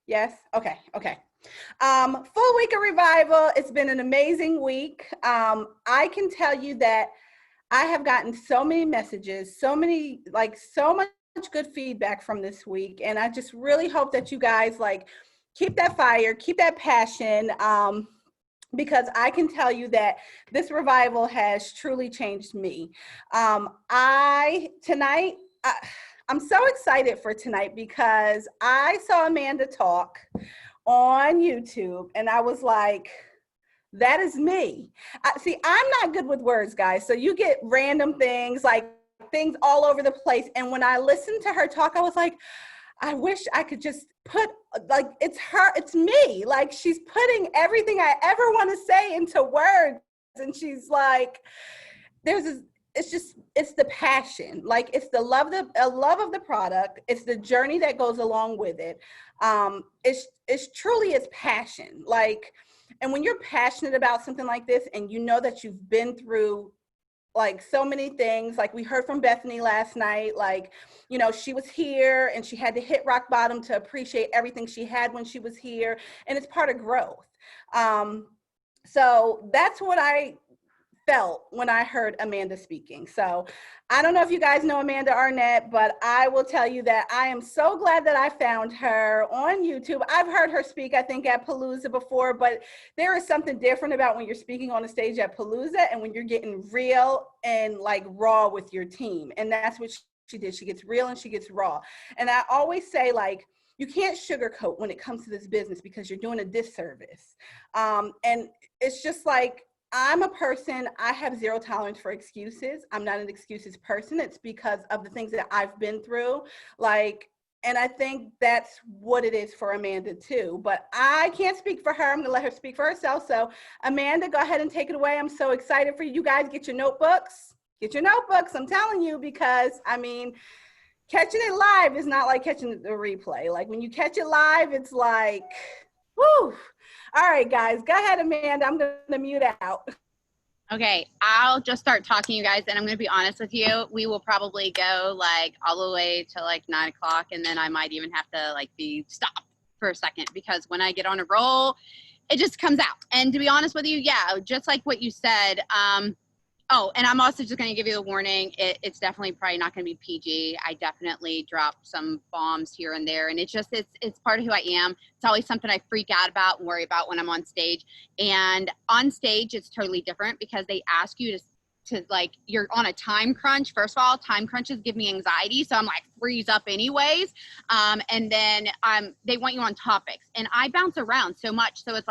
Yes. Okay. Okay. Full week of revival. It's been an amazing week. I can tell you that I have gotten so many messages, so much good feedback from this week. And I just really hope that you guys keep that fire, keep that passion. Because I can tell you that this revival has truly changed me. I'm so excited for tonight because I saw Amanda talk on YouTube and I was like, that is me. See, I'm not good with words, guys. So you get random things, like things all over the place. And when I listened to her talk, I was like, I wish I could just put, it's me. Like, she's putting everything I ever want to say into words. And she's like, it's the passion. Like, it's the love of the product. It's the journey that goes along with it. It's truly passion. Like, and when you're passionate about something like this and you know that you've been through like so many things, like we heard from Bethany last night, she was here and she had to hit rock bottom to appreciate everything she had when she was here. And it's part of growth. So that's what I felt when I heard Amanda speaking. So I don't know if you guys know Amanda Arnett, but I will tell you that I am so glad that I found her on YouTube. I've heard her speak, I think, at Palooza before, but there is something different about when you're speaking on a stage at Palooza and when you're getting real and raw with your team. And that's what she did. She gets real and she gets raw. And I always say, you can't sugarcoat when it comes to this business because you're doing a disservice. And it's just I'm a person, I have zero tolerance for excuses. I'm not an excuses person. It's because of the things that I've been through. And I think that's what it is for Amanda too. But I can't speak for her. I'm gonna let her speak for herself. So Amanda, go ahead and take it away. I'm so excited for you. You guys get your notebooks. Get your notebooks, I'm telling you, because catching it live is not like catching the replay. Like when you catch it live, it's like, whoo. All right, guys, go ahead, Amanda. I'm going to mute out. Okay, I'll just start talking, you guys, and I'm going to be honest with you. We will probably go all the way to 9 o'clock, and then I might even have to be stopped for a second because when I get on a roll, it just comes out. And to be honest with you, yeah, just like what you said, oh, and I'm also just going to give you a warning. It's definitely probably not going to be PG. I definitely drop some bombs here and there. And it's part of who I am. It's always something I freak out about and worry about when I'm on stage. And on stage, it's totally different because they ask you to you're on a time crunch. First of all, time crunches give me anxiety. So I'm freeze up anyways. And then they want you on topics. And I bounce around so much. So it's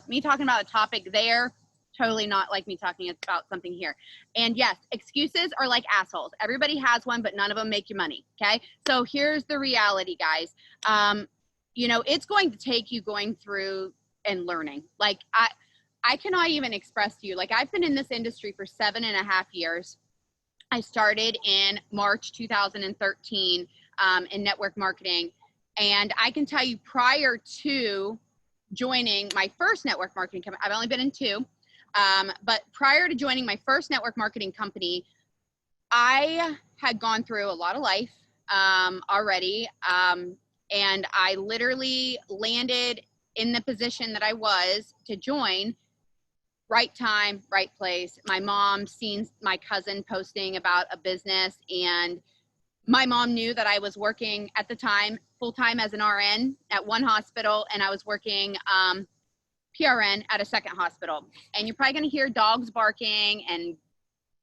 me talking about a topic there, totally not like me talking about something here. And yes, excuses are like assholes. Everybody has one, but none of them make you money. Okay. So here's the reality, guys. It's going to take you going through and learning. I cannot even express to you, I've been in this industry for 7.5 years. I started in March 2013 in network marketing. And I can tell you prior to joining my first network marketing company, I've only been in 2. But prior to joining my first network marketing company, I had gone through a lot of life already. And I literally landed in the position that I was to join. Right time, right place. My mom seen my cousin posting about a business, and my mom knew that I was working at the time full-time as an RN at one hospital, and I was working PRN at a second hospital. And you're probably going to hear dogs barking and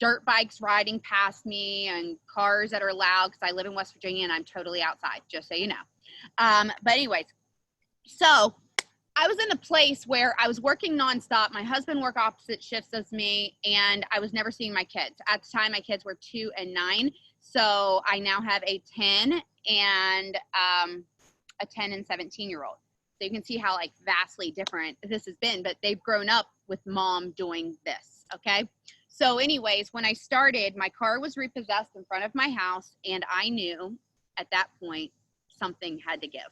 dirt bikes riding past me and cars that are loud because I live in West Virginia and I'm totally outside, just so you know. But anyways, so I was in a place where I was working nonstop. My husband worked opposite shifts as me, and I was never seeing my kids. At the time, my kids were 2 and 9. So I now have a 10 and a 10 and 17-year-old. So you can see how vastly different this has been, but they've grown up with mom doing this. Okay. So anyways, when I started, my car was repossessed in front of my house, and I knew at that point something had to give.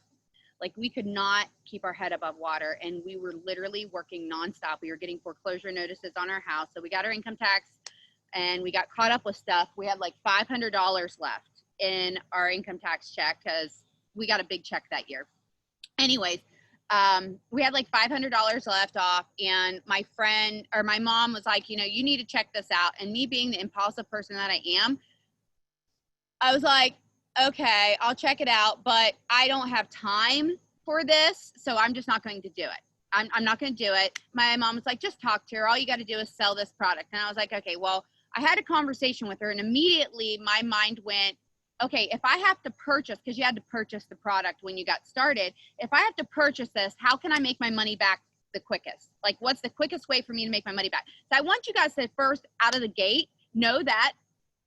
We could not keep our head above water, and we were literally working nonstop. We were getting foreclosure notices on our house. So we got our income tax and we got caught up with stuff. We had $500 left in our income tax check because we got a big check that year. anyways, we had like $500 left off, and my friend or my mom was like, you know, you need to check this out. And me being the impulsive person that I am, I was like, okay, I'll check it out, but I don't have time for this, so I'm just not going to do it. I'm not going to do it. My mom was like, just talk to her. All you got to do is sell this product. And I was like, okay, well, I had a conversation with her, and immediately my mind went, okay, if I have to purchase, because you had to purchase the product when you got started, if I have to purchase this, how can I make my money back the quickest? Like, what's the quickest way for me to make my money back? So I want you guys to first, out of the gate, know that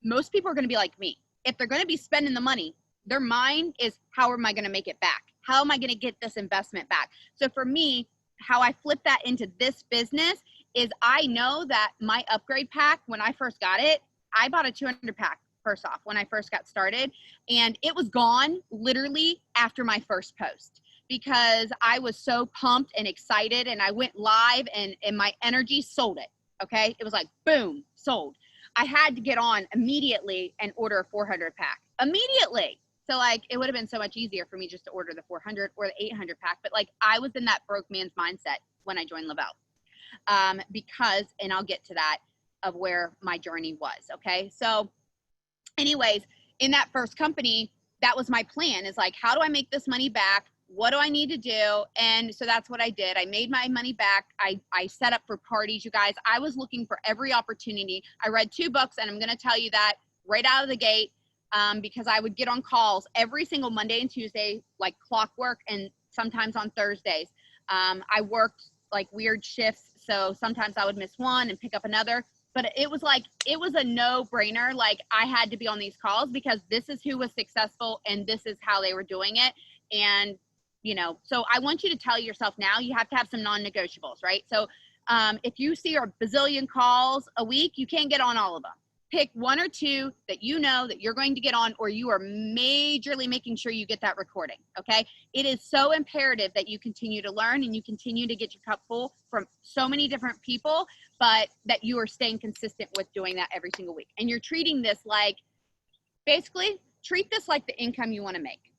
most people are going to be like me. If they're going to be spending the money, their mind is, how am I going to make it back? How am I going to get this investment back? So for me, how I flip that into this business is I know that my upgrade pack, when I first got it, I bought a 200 pack first off when I first got started, and it was gone literally after my first post because I was so pumped and excited, and I went live and my energy sold it. Okay. It was like, boom, sold. I had to get on immediately and order a 400 pack immediately. So like, it would have been so much easier for me just to order the 400 or the 800 pack. But like, I was in that broke man's mindset when I joined Lavelle, because, and I'll get to that, of where my journey was. Okay. So anyways, in that first company, that was my plan, is like, how do I make this money back? What do I need to do? And so that's what I did. I made my money back. I set up for parties, you guys. I was looking for every opportunity. I read 2 books, and I'm going to tell you that right out of the gate, because I would get on calls every single Monday and Tuesday, like clockwork, and sometimes on Thursdays. I worked like weird shifts, so sometimes I would miss one and pick up another. But it was like, it was a no-brainer. Like, I had to be on these calls because this is who was successful and this is how they were doing it. And, you know, so I want you to tell yourself now, you have to have some non-negotiables, right? So if you see a bazillion calls a week, you can't get on all of them. Pick 1 or 2 that you know that you're going to get on, or you are majorly making sure you get that recording, okay? It is so imperative that you continue to learn and you continue to get your cup full from so many different people, but that you are staying consistent with doing that every single week. And you're treating this like, basically, treat this like the income you want to make.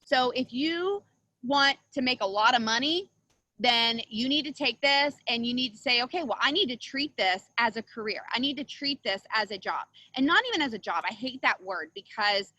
So if you want to make a lot of money, then you need to take this and you need to say, okay, well, I need to treat this as a career. I need to treat this as a job, and not even as a job. I hate that word because,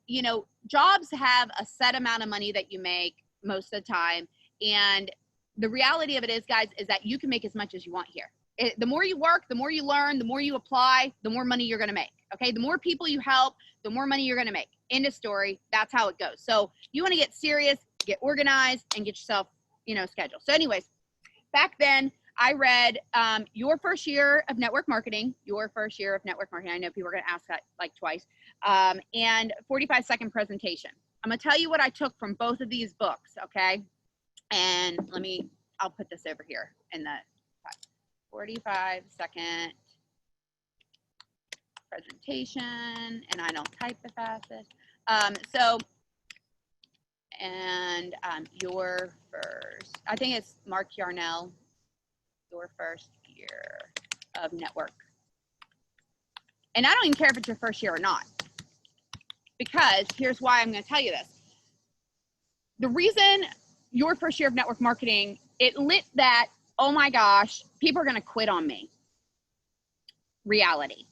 you know, jobs have a set amount of money that you make most of the time. And the reality of it is, guys, is that you can make as much as you want here. The more you work, the more you learn, the more you apply, the more money you're going to make. Okay. The more people you help, the more money you're going to make. End of story. That's how it goes. So you want to get serious, get organized, and get yourself, you know, schedule. So anyways, back then I read Your First Year of Network Marketing. I know people are going to ask that like twice. And 45-second presentation. I'm going to tell you what I took from both of these books. Okay. And I'll put this over here in the 45-second presentation, and I don't type the fastest. Your first, I think it's Mark Yarnell, Your First Year of Network. And I don't even care if it's your first year or not, because here's why I'm going to tell you this. The reason Your First Year of Network Marketing, it lit that, oh my gosh, people are going to quit on me reality.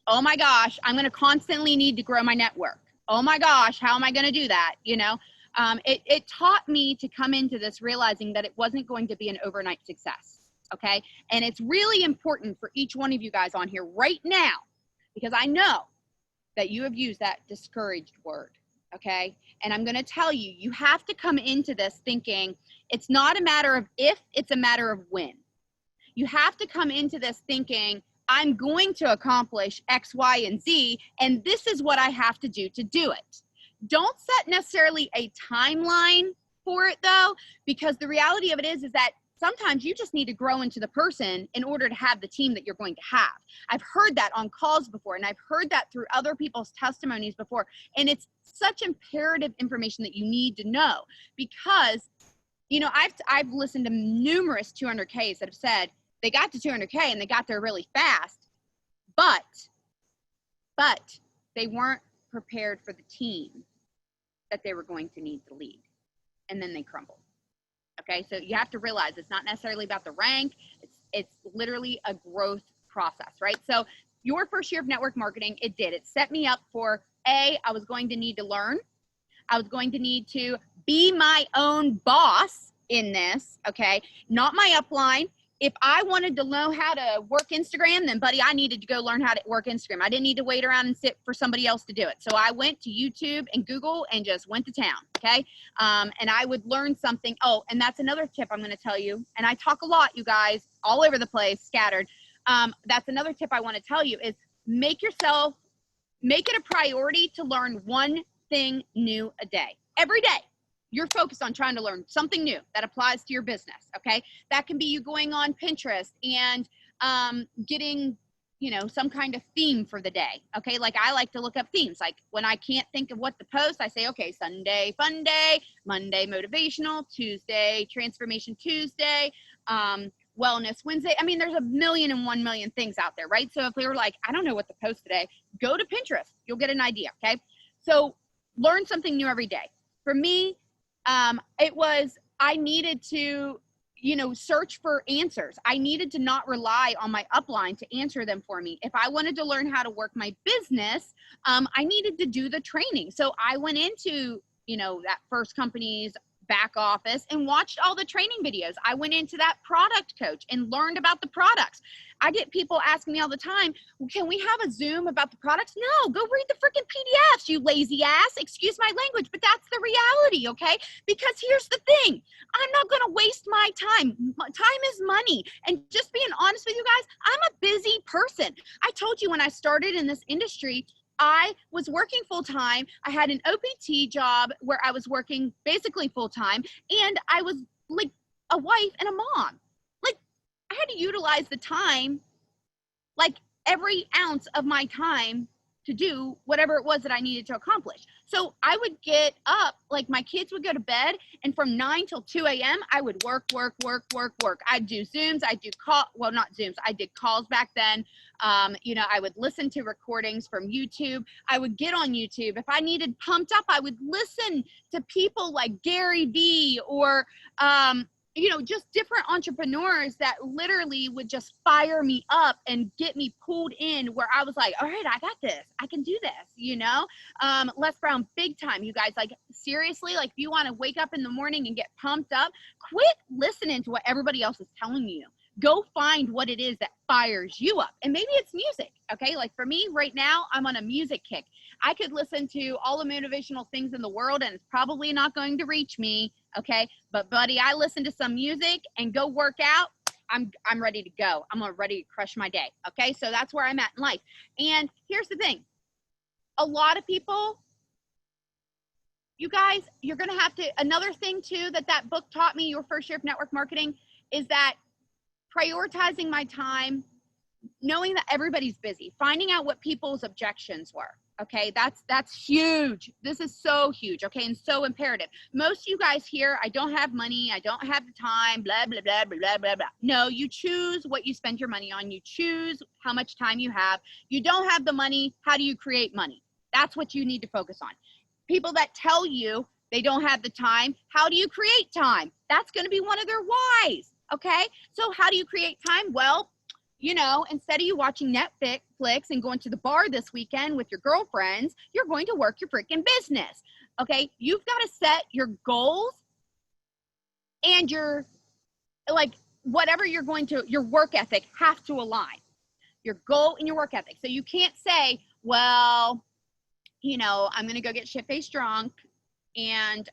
Oh my gosh, I'm going to constantly need to grow my network. Oh my gosh, how am I going to do that? You know, it taught me to come into this realizing that it wasn't going to be an overnight success. Okay. And it's really important for each one of you guys on here right now, because I know that you have used that discouraged word. Okay. And I'm going to tell you, you have to come into this thinking it's not a matter of if, it's a matter of when. You have to come into this thinking, I'm going to accomplish X, Y, and Z, and this is what I have to do it. Don't set necessarily a timeline for it though, because the reality of it is that sometimes you just need to grow into the person in order to have the team that you're going to have. I've heard that on calls before, and I've heard that through other people's testimonies before. And it's such imperative information that you need to know, because, you know, I've listened to numerous 200Ks that have said they got to 200K and they got there really fast, but they weren't prepared for the team that they were going to need to lead. and then they crumble. Okay, so you have to realize it's not necessarily about the rank. It's literally a growth process, right? So your first year of network marketing, it set me up for I was going to need to learn. I was going to need to be my own boss in this, okay? Not my upline. If I wanted to know how to work Instagram, then buddy, I needed to go learn how to work Instagram. I didn't need to wait around and sit for somebody else to do it. So I went to YouTube and Google and just went to town, okay? And I would learn something. Oh, and that's another tip I'm gonna tell you. And I talk a lot, you guys, all over the place, scattered. That's another tip I wanna tell you is make it a priority to learn one thing new a day. Every day. You're focused on trying to learn something new that applies to your business, okay? That can be you going on Pinterest and getting, some kind of theme for the day, okay? Like I like to look up themes. Like when I can't think of what to post, I say, okay, Sunday, fun day, Monday, motivational, Tuesday, transformation Tuesday, wellness Wednesday. I mean, there's 1,000,001 things out there, right? So if we were like, I don't know what to post today, go to Pinterest. You'll get an idea, okay? So learn something new every day. For me, I needed to, search for answers. I needed to not rely on my upline to answer them for me. If I wanted to learn how to work my business, I needed to do the training. So I went into, that first company's back office and watched all the training videos. I went into that product coach and learned about the products. I get people asking me all the time, well, can we have a Zoom about the products? No, go read the freaking PDFs, you lazy ass. Excuse my language, but that's the reality, okay? Because here's the thing. I'm not going to waste my time. Time is money. And just being honest with you guys, I'm a busy person. I told you when I started in this industry, I was working full-time. I had an OPT job where I was working basically full-time, and I was like a wife and a mom. Like I had to utilize the time, like every ounce of my time to do whatever it was that I needed to accomplish. So I would get up, like my kids would go to bed, and from 9 till 2 a.m., I would work. I'd do Zooms, not Zooms, I did calls back then. I would listen to recordings from YouTube. I would get on YouTube. If I needed pumped up, I would listen to people like Gary Vee or, just different entrepreneurs that literally would just fire me up and get me pulled in where I was like, all right, I got this. I can do this, Les Brown, big time, you guys. Like, seriously, like if you want to wake up in the morning and get pumped up, quit listening to what everybody else is telling you. Go find what it is that fires you up. And maybe it's music, okay? Like for me right now, I'm on a music kick. I could listen to all the motivational things in the world and it's probably not going to reach me, okay? But buddy, I listen to some music and go work out. I'm ready to go. I'm ready to crush my day, okay? So that's where I'm at in life. And here's the thing. A lot of people, you guys, you're going to have to, another thing too that book taught me, Your First Year of Network Marketing, is that prioritizing my time, knowing that everybody's busy, finding out what people's objections were. Okay, that's huge. This is so huge, okay, and so imperative. Most of you guys here, I don't have money, I don't have the time, blah, blah, blah, blah, blah, blah, blah. No, you choose what you spend your money on. You choose how much time you have. You don't have the money, how do you create money? That's what you need to focus on. People that tell you they don't have the time, how do you create time? That's going to be one of their whys, okay? So how do you create time? Well, instead of you watching Netflix and going to the bar this weekend with your girlfriends, you're going to work your freaking business, okay? You've got to set your goals and your, whatever you're going to, your work ethic have to align. Your goal and your work ethic. So you can't say, well, I'm going to go get shit-faced drunk and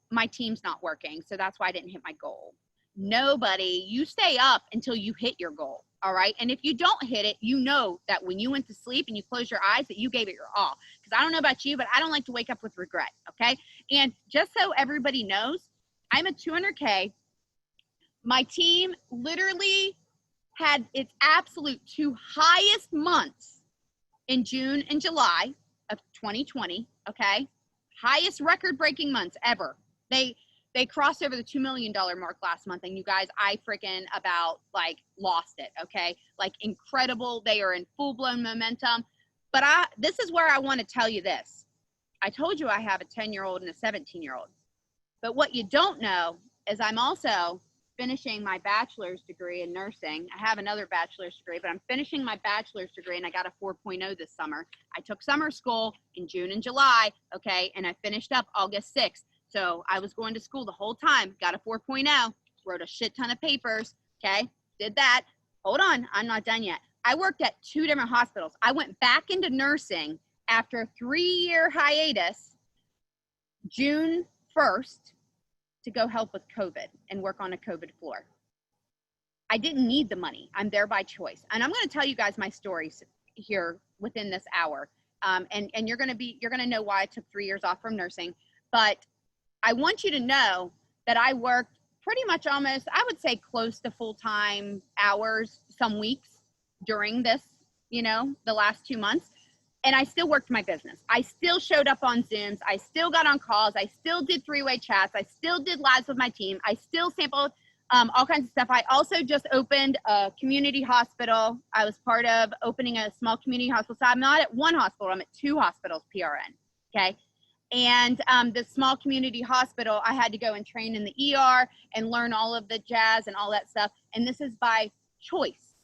my team's not working, so that's why I didn't hit my goal. Nobody, you stay up until you hit your goal. All right. And if you don't hit it, you know that when you went to sleep and you close your eyes that you gave it your all. Because I don't know about you, but I don't like to wake up with regret. Okay. And just so everybody knows, I'm a 200K. My team literally had its absolute two highest months in June and July of 2020. Okay. Highest record breaking months ever. They crossed over the $2 million mark last month. And you guys, I freaking about lost it. Okay. Incredible. They are in full blown momentum. But this is where I want to tell you this. I told you I have a 10-year-old and a 17-year-old. But what you don't know is I'm also finishing my bachelor's degree in nursing. I have another bachelor's degree, but I'm finishing my bachelor's degree and I got a 4.0 this summer. I took summer school in June and July, okay, and I finished up August 6th. So I was going to school the whole time, got a 4.0, wrote a shit ton of papers, okay, did that. Hold on, I'm not done yet. I worked at 2 different hospitals. I went back into nursing after a 3-year hiatus, June 1st, to go help with COVID and work on a COVID floor. I didn't need the money. I'm there by choice. And I'm going to tell you guys my stories here within this hour. And you're going to know why I took 3 years off from nursing. But I want you to know that I worked pretty much almost, I would say, close to full-time hours some weeks during this, the last 2 months. And I still worked my business. I still showed up on Zooms. I still got on calls. I still did 3-way chats. I still did lives with my team. I still sampled all kinds of stuff. I also just opened a community hospital. I was part of opening a small community hospital. So I'm not at one hospital. I'm at 2 hospitals, PRN, okay? And the small community hospital, I had to go and train in the ER and learn all of the jazz and all that stuff. And this is by choice,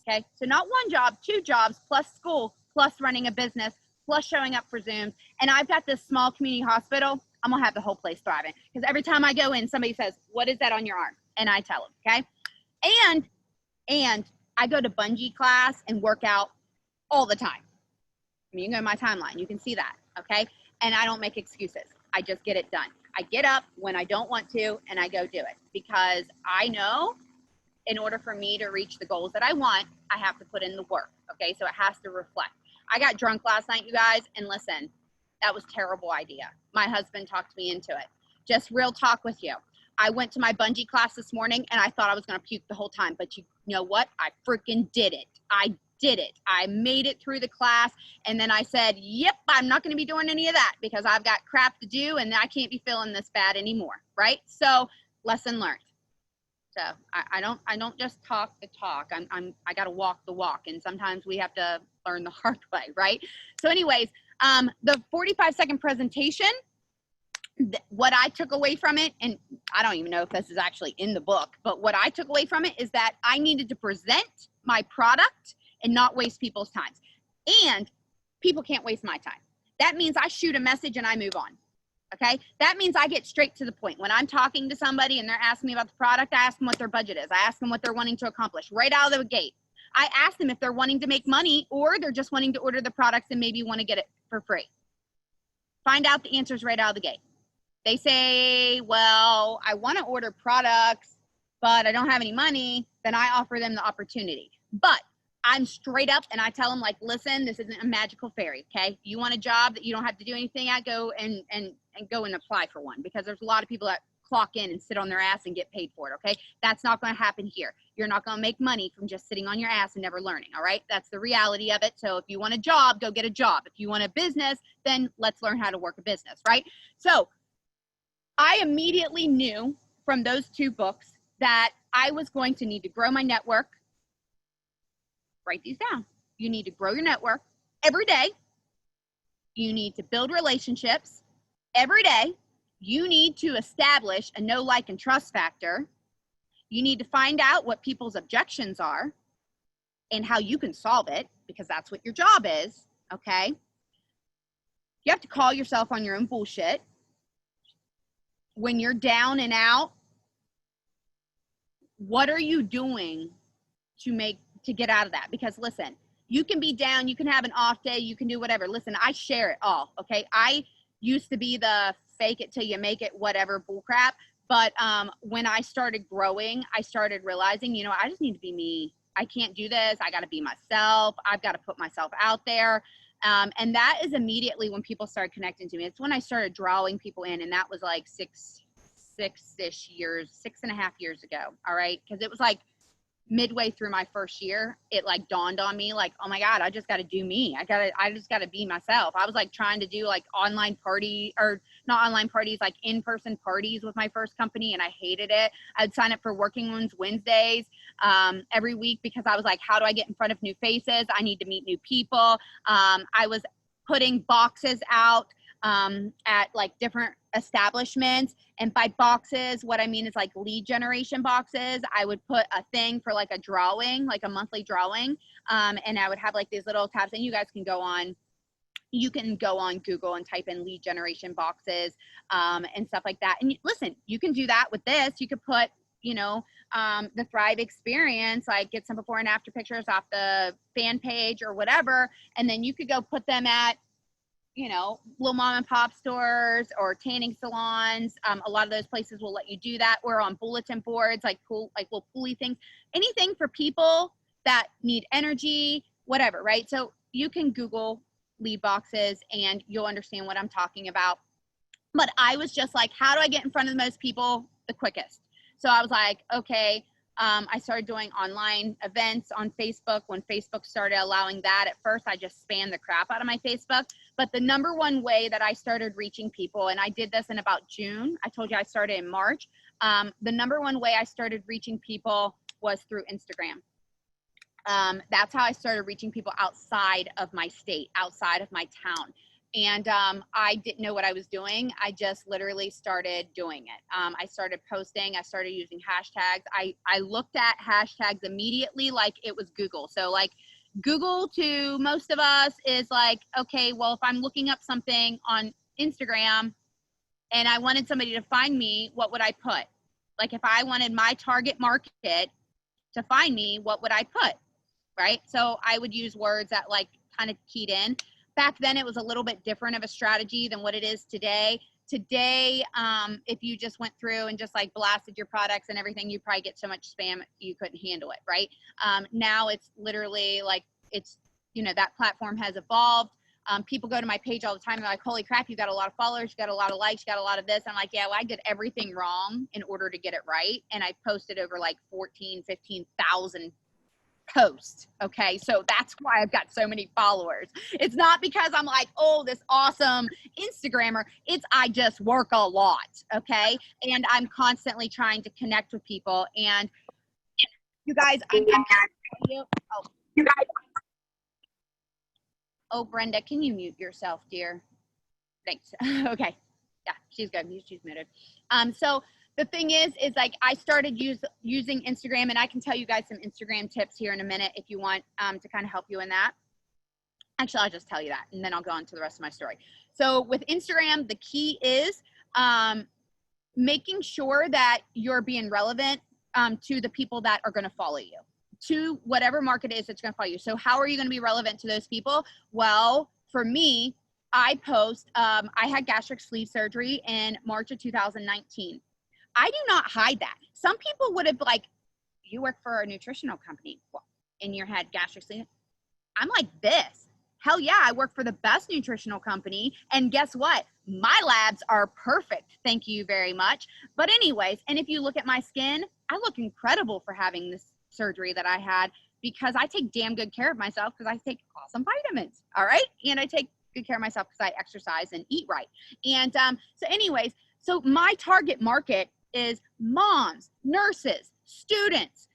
okay? So not 1 job, 2 jobs, plus school, plus running a business, plus showing up for Zooms. And I've got this small community hospital. I'm going to have the whole place thriving. Because every time I go in, somebody says, what is that on your arm? And I tell them, okay? And I go to bungee class and work out all the time. I mean, you can go to my timeline. You can see that, okay? And I don't make excuses. I just get it done. I get up when I don't want to, and I go do it. Because I know in order for me to reach the goals that I want, I have to put in the work, okay? So it has to reflect. I got drunk last night, you guys, and listen, that was a terrible idea. My husband talked me into it. Just real talk with you. I went to my bungee class this morning, and I thought I was going to puke the whole time. But you know what? I freaking did it. I did it. I made it through the class, and then I said, yep, I'm not going to be doing any of that because I've got crap to do, and I can't be feeling this bad anymore, right? So lesson learned. So I don't just talk the talk. I got to walk the walk, and sometimes we have to learn the hard way, right? So anyways, the 45-second presentation, what I took away from it, and I don't even know if this is actually in the book, but what I took away from it is that I needed to present my product and not waste people's time. And people can't waste my time. That means I shoot a message and I move on. Okay, that means I get straight to the point. When I'm talking to somebody and they're asking me about the product, I ask them what their budget is. I ask them what they're wanting to accomplish right out of the gate. I ask them if they're wanting to make money or they're just wanting to order the products and maybe want to get it for free. Find out the answers right out of the gate. They say, well, I want to order products, but I don't have any money. Then I offer them the opportunity. But I'm straight up and I tell them, like, listen, this isn't a magical fairy, okay? You want a job that you don't have to do anything at, go and go and apply for one, because there's a lot of people that clock in and sit on their ass and get paid for it, okay? That's not going to happen here. You're not going to make money from just sitting on your ass and never learning, all right? That's the reality of it. So if you want a job, go get a job. If you want a business, then let's learn how to work a business, right? So I immediately knew from those 2 books that I was going to need to grow my network. Write these down. You need to grow your network every day. You need to build relationships every day. You need to establish a know, like, and trust factor. You need to find out what people's objections are and how you can solve it, because that's what your job is, okay? You have to call yourself on your own bullshit. When you're down and out, what are you doing to get out of that? Because listen, you can be down, you can have an off day, you can do whatever. Listen, I share it all, okay? I used to be the fake it till you make it, whatever bullcrap. But when I started growing, I started realizing, I just need to be me. I can't do this. I got to be myself. I've got to put myself out there. And that is immediately when people started connecting to me. It's when I started drawing people in, and that was like 6-ish years, 6.5 years ago. All right. Because it was like midway through my first year, it like dawned on me, like, oh my God, I just got to do me. I just got to be myself. I was like trying to do like online party, or not online parties, like in-person parties with my first company. And I hated it. I'd sign up for Working Women's Wednesdays every week, because I was like, how do I get in front of new faces? I need to meet new people. I was putting boxes out at like different establishments, And by boxes, what I mean is like lead generation boxes. I would put a thing for like a drawing, like a monthly drawing. And I would have like these little tabs, and you guys can go on, Google and type in lead generation boxes and stuff like that. And listen, you can do that with this. You could put, you know, the Thrive experience, like get some before and after pictures off the fan page or whatever. And then you could go put them at, you know, little mom and pop stores or tanning salons. A lot of those places will let you do that, or on bulletin boards, like cool, like little pulley things, anything for people that need energy, whatever, right? So you can Google lead boxes and you'll understand what I'm talking about. But I was just like, how do I get in front of the most people the quickest? So I was like, okay, I started doing online events on Facebook when Facebook started allowing that. At first, I just spammed the crap out of my Facebook. But the number one way that I started reaching people, and I did this in about June, I told you I started in March. The number one way I started reaching people was through Instagram. That's how I started reaching people outside of my state, outside of my town. And I didn't know what I was doing. I just literally started doing it. I started posting. I started using hashtags. I looked at hashtags immediately like it was Google. So like Google to most of us is like, okay, well, if I'm looking up something on Instagram and I wanted somebody to find me, what would I put? Like if I wanted my target market to find me, what would I put? Right? So I would use words that like kind of keyed in. Back then, it was a little bit different of a strategy than what it is today. Today, if you just went through and just like blasted your products and everything, you probably get so much spam you couldn't handle it, right? Now it's literally like it's, you know, that platform has evolved. People go to my page all the time. They're like, holy crap, you got a lot of followers, you got a lot of likes, you got a lot of this. I'm like, yeah, well, I did everything wrong in order to get it right. And I posted over like 15,000 post. Okay. So that's why I've got so many followers. It's not because I'm like, oh, this awesome Instagrammer. It's, I just work a lot. Okay. And I'm constantly trying to connect with people. And you guys, oh, Brenda, can you mute yourself, dear? Thanks. Okay. Yeah, she's good. She's muted. So the thing is like I started using Instagram, and I can tell you guys some Instagram tips here in a minute if you want to kind of help you in that. Actually, I'll just tell you that, and then I'll go on to the rest of my story. So with Instagram, the key is making sure that you're being relevant to the people that are going to follow you, to whatever market it is that's going to follow you. So how are you going to be relevant to those people? Well, for me, I post, I had gastric sleeve surgery in March of 2019. I do not hide that. Some people would have like, you work for a nutritional company in your head, gastric sleeve. I'm like this. Hell yeah, I work for the best nutritional company. And guess what? My labs are perfect. Thank you very much. But anyways, and if you look at my skin, I look incredible for having this surgery that I had because I take damn good care of myself because I take awesome vitamins. All right. And I take good care of myself because I exercise and eat right. And so anyways, so my target market is moms, nurses, students,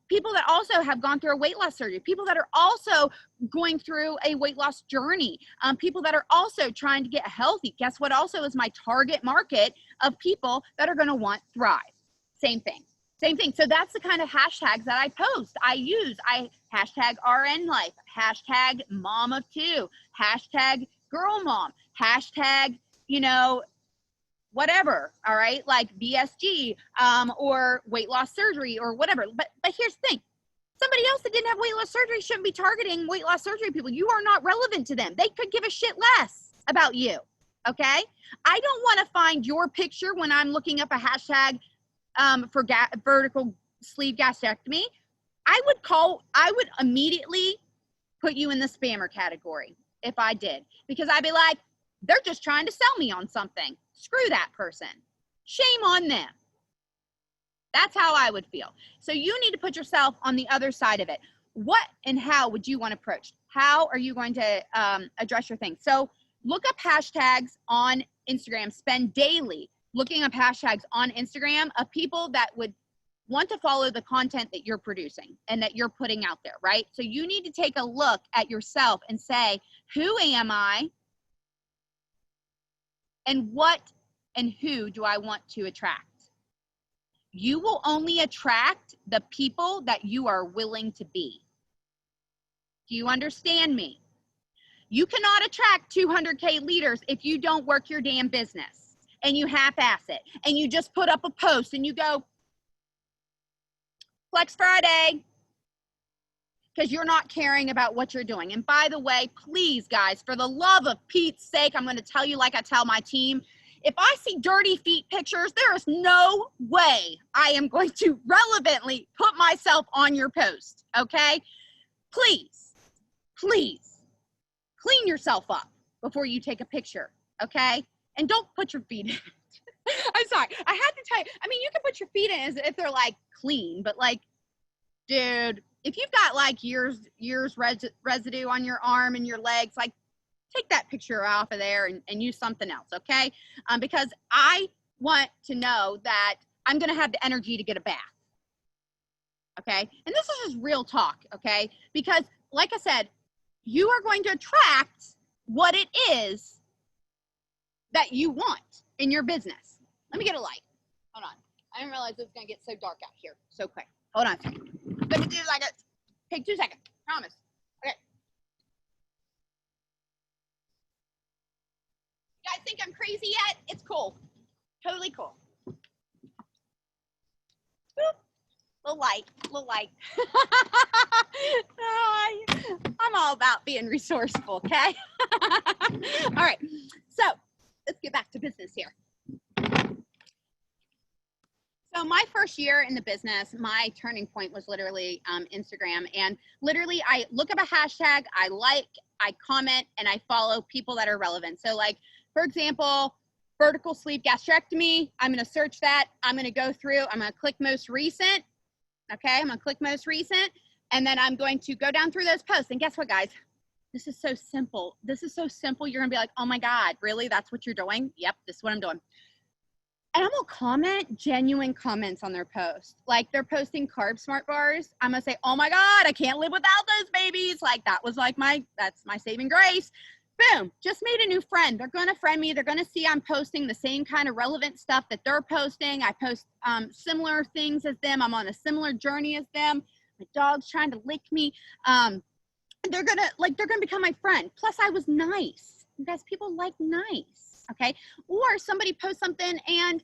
people that also have gone through a weight loss surgery, people that are also going through a weight loss journey, people that are also trying to get healthy. Guess what also is my target market of people that are going to want Thrive? Same thing. Same thing. So that's the kind of hashtags that I post. I use, hashtag RN Life, hashtag Mom of Two, hashtag Girl Mom, hashtag, you know, whatever, all right, like BSG or weight loss surgery or whatever. But here's the thing. Somebody else that didn't have weight loss surgery shouldn't be targeting weight loss surgery people. You are not relevant to them. They could give a shit less about you, okay? I don't want to find your picture when I'm looking up a hashtag for vertical sleeve gastrectomy. I would immediately put you in the spammer category if I did, because I'd be like, they're just trying to sell me on something. Screw that person. Shame on them. That's how I would feel. So you need to put yourself on the other side of it. What and how would you want to approach? How are you going to address your thing? So look up hashtags on Instagram. Spend daily looking up hashtags on Instagram of people that would want to follow the content that you're producing and that you're putting out there, right? So you need to take a look at yourself and say, who am I? And what and who do I want to attract? You will only attract the people that you are willing to be. Do you understand me? You cannot attract 200K leaders if you don't work your damn business and you half-ass it and you just put up a post and you go, Flex Friday, because you're not caring about what you're doing. And by the way, please, guys, for the love of Pete's sake, I'm going to tell you like I tell my team, if I see dirty feet pictures, there is no way I am going to relevantly put myself on your post, okay? Please, please, clean yourself up before you take a picture, okay? And don't put your feet in it. I'm sorry. I had to tell you. I mean, you can put your feet in as if they're like clean, but like, dude, if you've got like years residue on your arm and your legs, like take that picture off of there and use something else, okay? Because I want to know that I'm going to have the energy to get a bath, okay? And this is just real talk, okay? Because like I said, you are going to attract what it is that you want in your business. Let me get a light. Hold on. I didn't realize it was going to get so dark out here so quick. Hold on a second. Let me do like a, take 2 seconds. Promise. Okay. You guys think I'm crazy yet? It's cool. Totally cool. Boop. Little light. Oh, I'm all about being resourceful, okay? All right. So let's get back to business here. So my first year in the business, my turning point was literally Instagram. And literally I look up a hashtag, I like, I comment, and I follow people that are relevant. So like, for example, vertical sleeve gastrectomy, I'm going to search that. I'm going to go through, I'm going to click most recent. Okay, I'm going to click most recent. And then I'm going to go down through those posts. And guess what, guys? This is so simple. This is so simple. You're going to be like, oh my God, really? That's what you're doing? Yep, this is what I'm doing. And I'm gonna comment genuine comments on their post. Like they're posting carb smart bars. I'm gonna say, oh my God, I can't live without those babies. Like that was like that's my saving grace. Boom, just made a new friend. They're gonna friend me. They're gonna see I'm posting the same kind of relevant stuff that they're posting. I post similar things as them. I'm on a similar journey as them. My dog's trying to lick me. They're gonna become my friend. Plus I was nice. You guys, people like nice. Okay. Or somebody posts something and,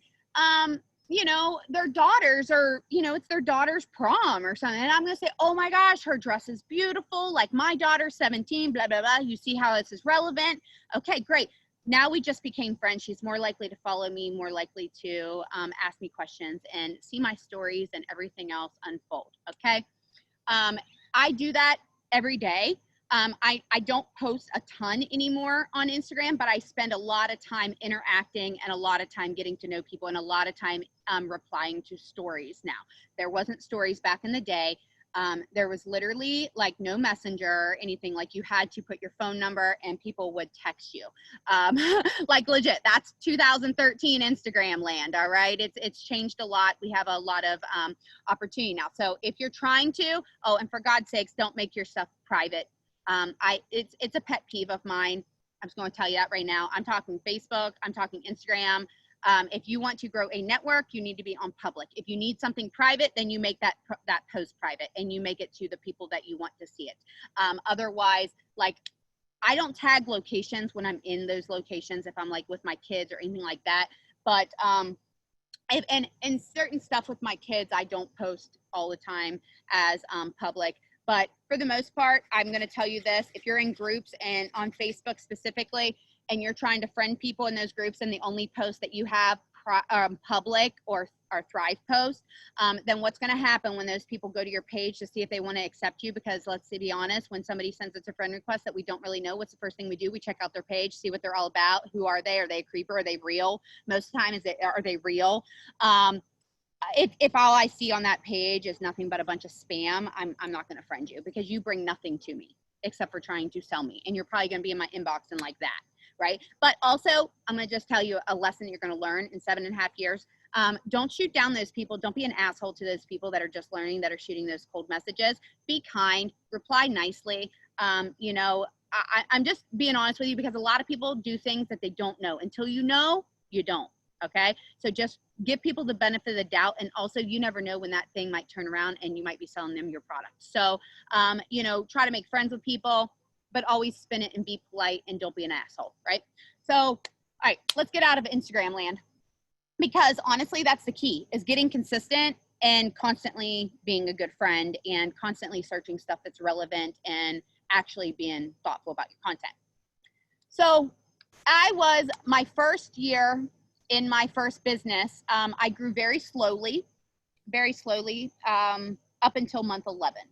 you know, their daughters are, you know, it's their daughter's prom or something. And I'm going to say, oh my gosh, her dress is beautiful. Like my daughter's 17, blah, blah, blah. You see how this is relevant. Okay, great. Now we just became friends. She's more likely to follow me, more likely to ask me questions and see my stories and everything else unfold. Okay. I do that every day. I don't post a ton anymore on Instagram, but I spend a lot of time interacting and a lot of time getting to know people and a lot of time replying to stories now. There wasn't stories back in the day. There was literally like no messenger or anything. Like you had to put your phone number and people would text you. Like legit, that's 2013 Instagram land. All right. It's changed a lot. We have a lot of opportunity now. So if you're trying to, oh, and for God's sakes, don't make your stuff private. It's a pet peeve of mine. I'm just going to tell you that right now. I'm talking Facebook. I'm talking Instagram. If you want to grow a network, you need to be on public. If you need something private, then you make that post private and you make it to the people that you want to see it. Otherwise, like I don't tag locations when I'm in those locations if I'm like with my kids or anything like that. But and certain stuff with my kids, I don't post all the time as public. But for the most part, I'm going to tell you this. If you're in groups and on Facebook specifically, and you're trying to friend people in those groups and the only post that you have public or Thrive post, then what's going to happen when those people go to your page to see if they want to accept you? Because let's be honest, when somebody sends us a friend request that we don't really know, what's the first thing we do? We check out their page, see what they're all about. Who are they? Are they a creeper? Are they real? Most of the time, are they real? If all I see on that page is nothing but a bunch of spam, I'm not going to friend you because you bring nothing to me except for trying to sell me. And you're probably going to be in my inbox and like that, right? But also, I'm going to just tell you a lesson you're going to learn in 7.5 years. Don't shoot down those people. Don't be an asshole to those people that are just learning, that are shooting those cold messages. Be kind, reply nicely. You know, I'm just being honest with you because a lot of people do things that they don't know. Until you know, you don't. Okay. So just give people the benefit of the doubt. And also, you never know when that thing might turn around and you might be selling them your product. So, you know, try to make friends with people, but always spin it and be polite and don't be an asshole. Right. So, all right, let's get out of Instagram land, because honestly, that's the key, is getting consistent and constantly being a good friend and constantly searching stuff that's relevant and actually being thoughtful about your content. So I was my first year in my first business. I grew very slowly, up until month 11.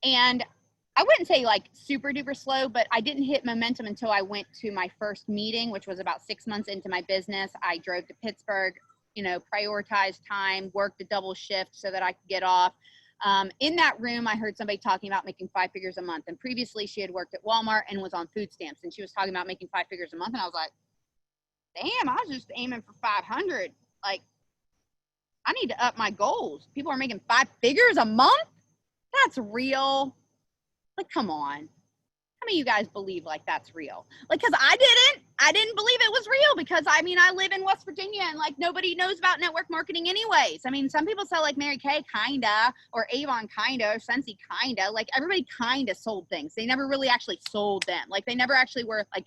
And I wouldn't say like super duper slow, but I didn't hit momentum until I went to my first meeting, which was about 6 months into my business. I drove to Pittsburgh, you know, prioritized time, worked a double shift so that I could get off. In that room, I heard somebody talking about making 5 figures a month. And previously she had worked at Walmart and was on food stamps. And she was talking about making 5 figures a month. And I was like, damn, I was just aiming for 500. Like, I need to up my goals. People are making 5 figures a month? That's real. Like, come on. How many of you guys believe like that's real? Like, because I didn't believe it was real, because I mean, I live in West Virginia and like nobody knows about network marketing anyways. I mean, some people sell like Mary Kay kinda, or Avon kinda, or Scentsy kinda. Like, everybody kinda sold things. They never really actually sold them. Like, they never actually were like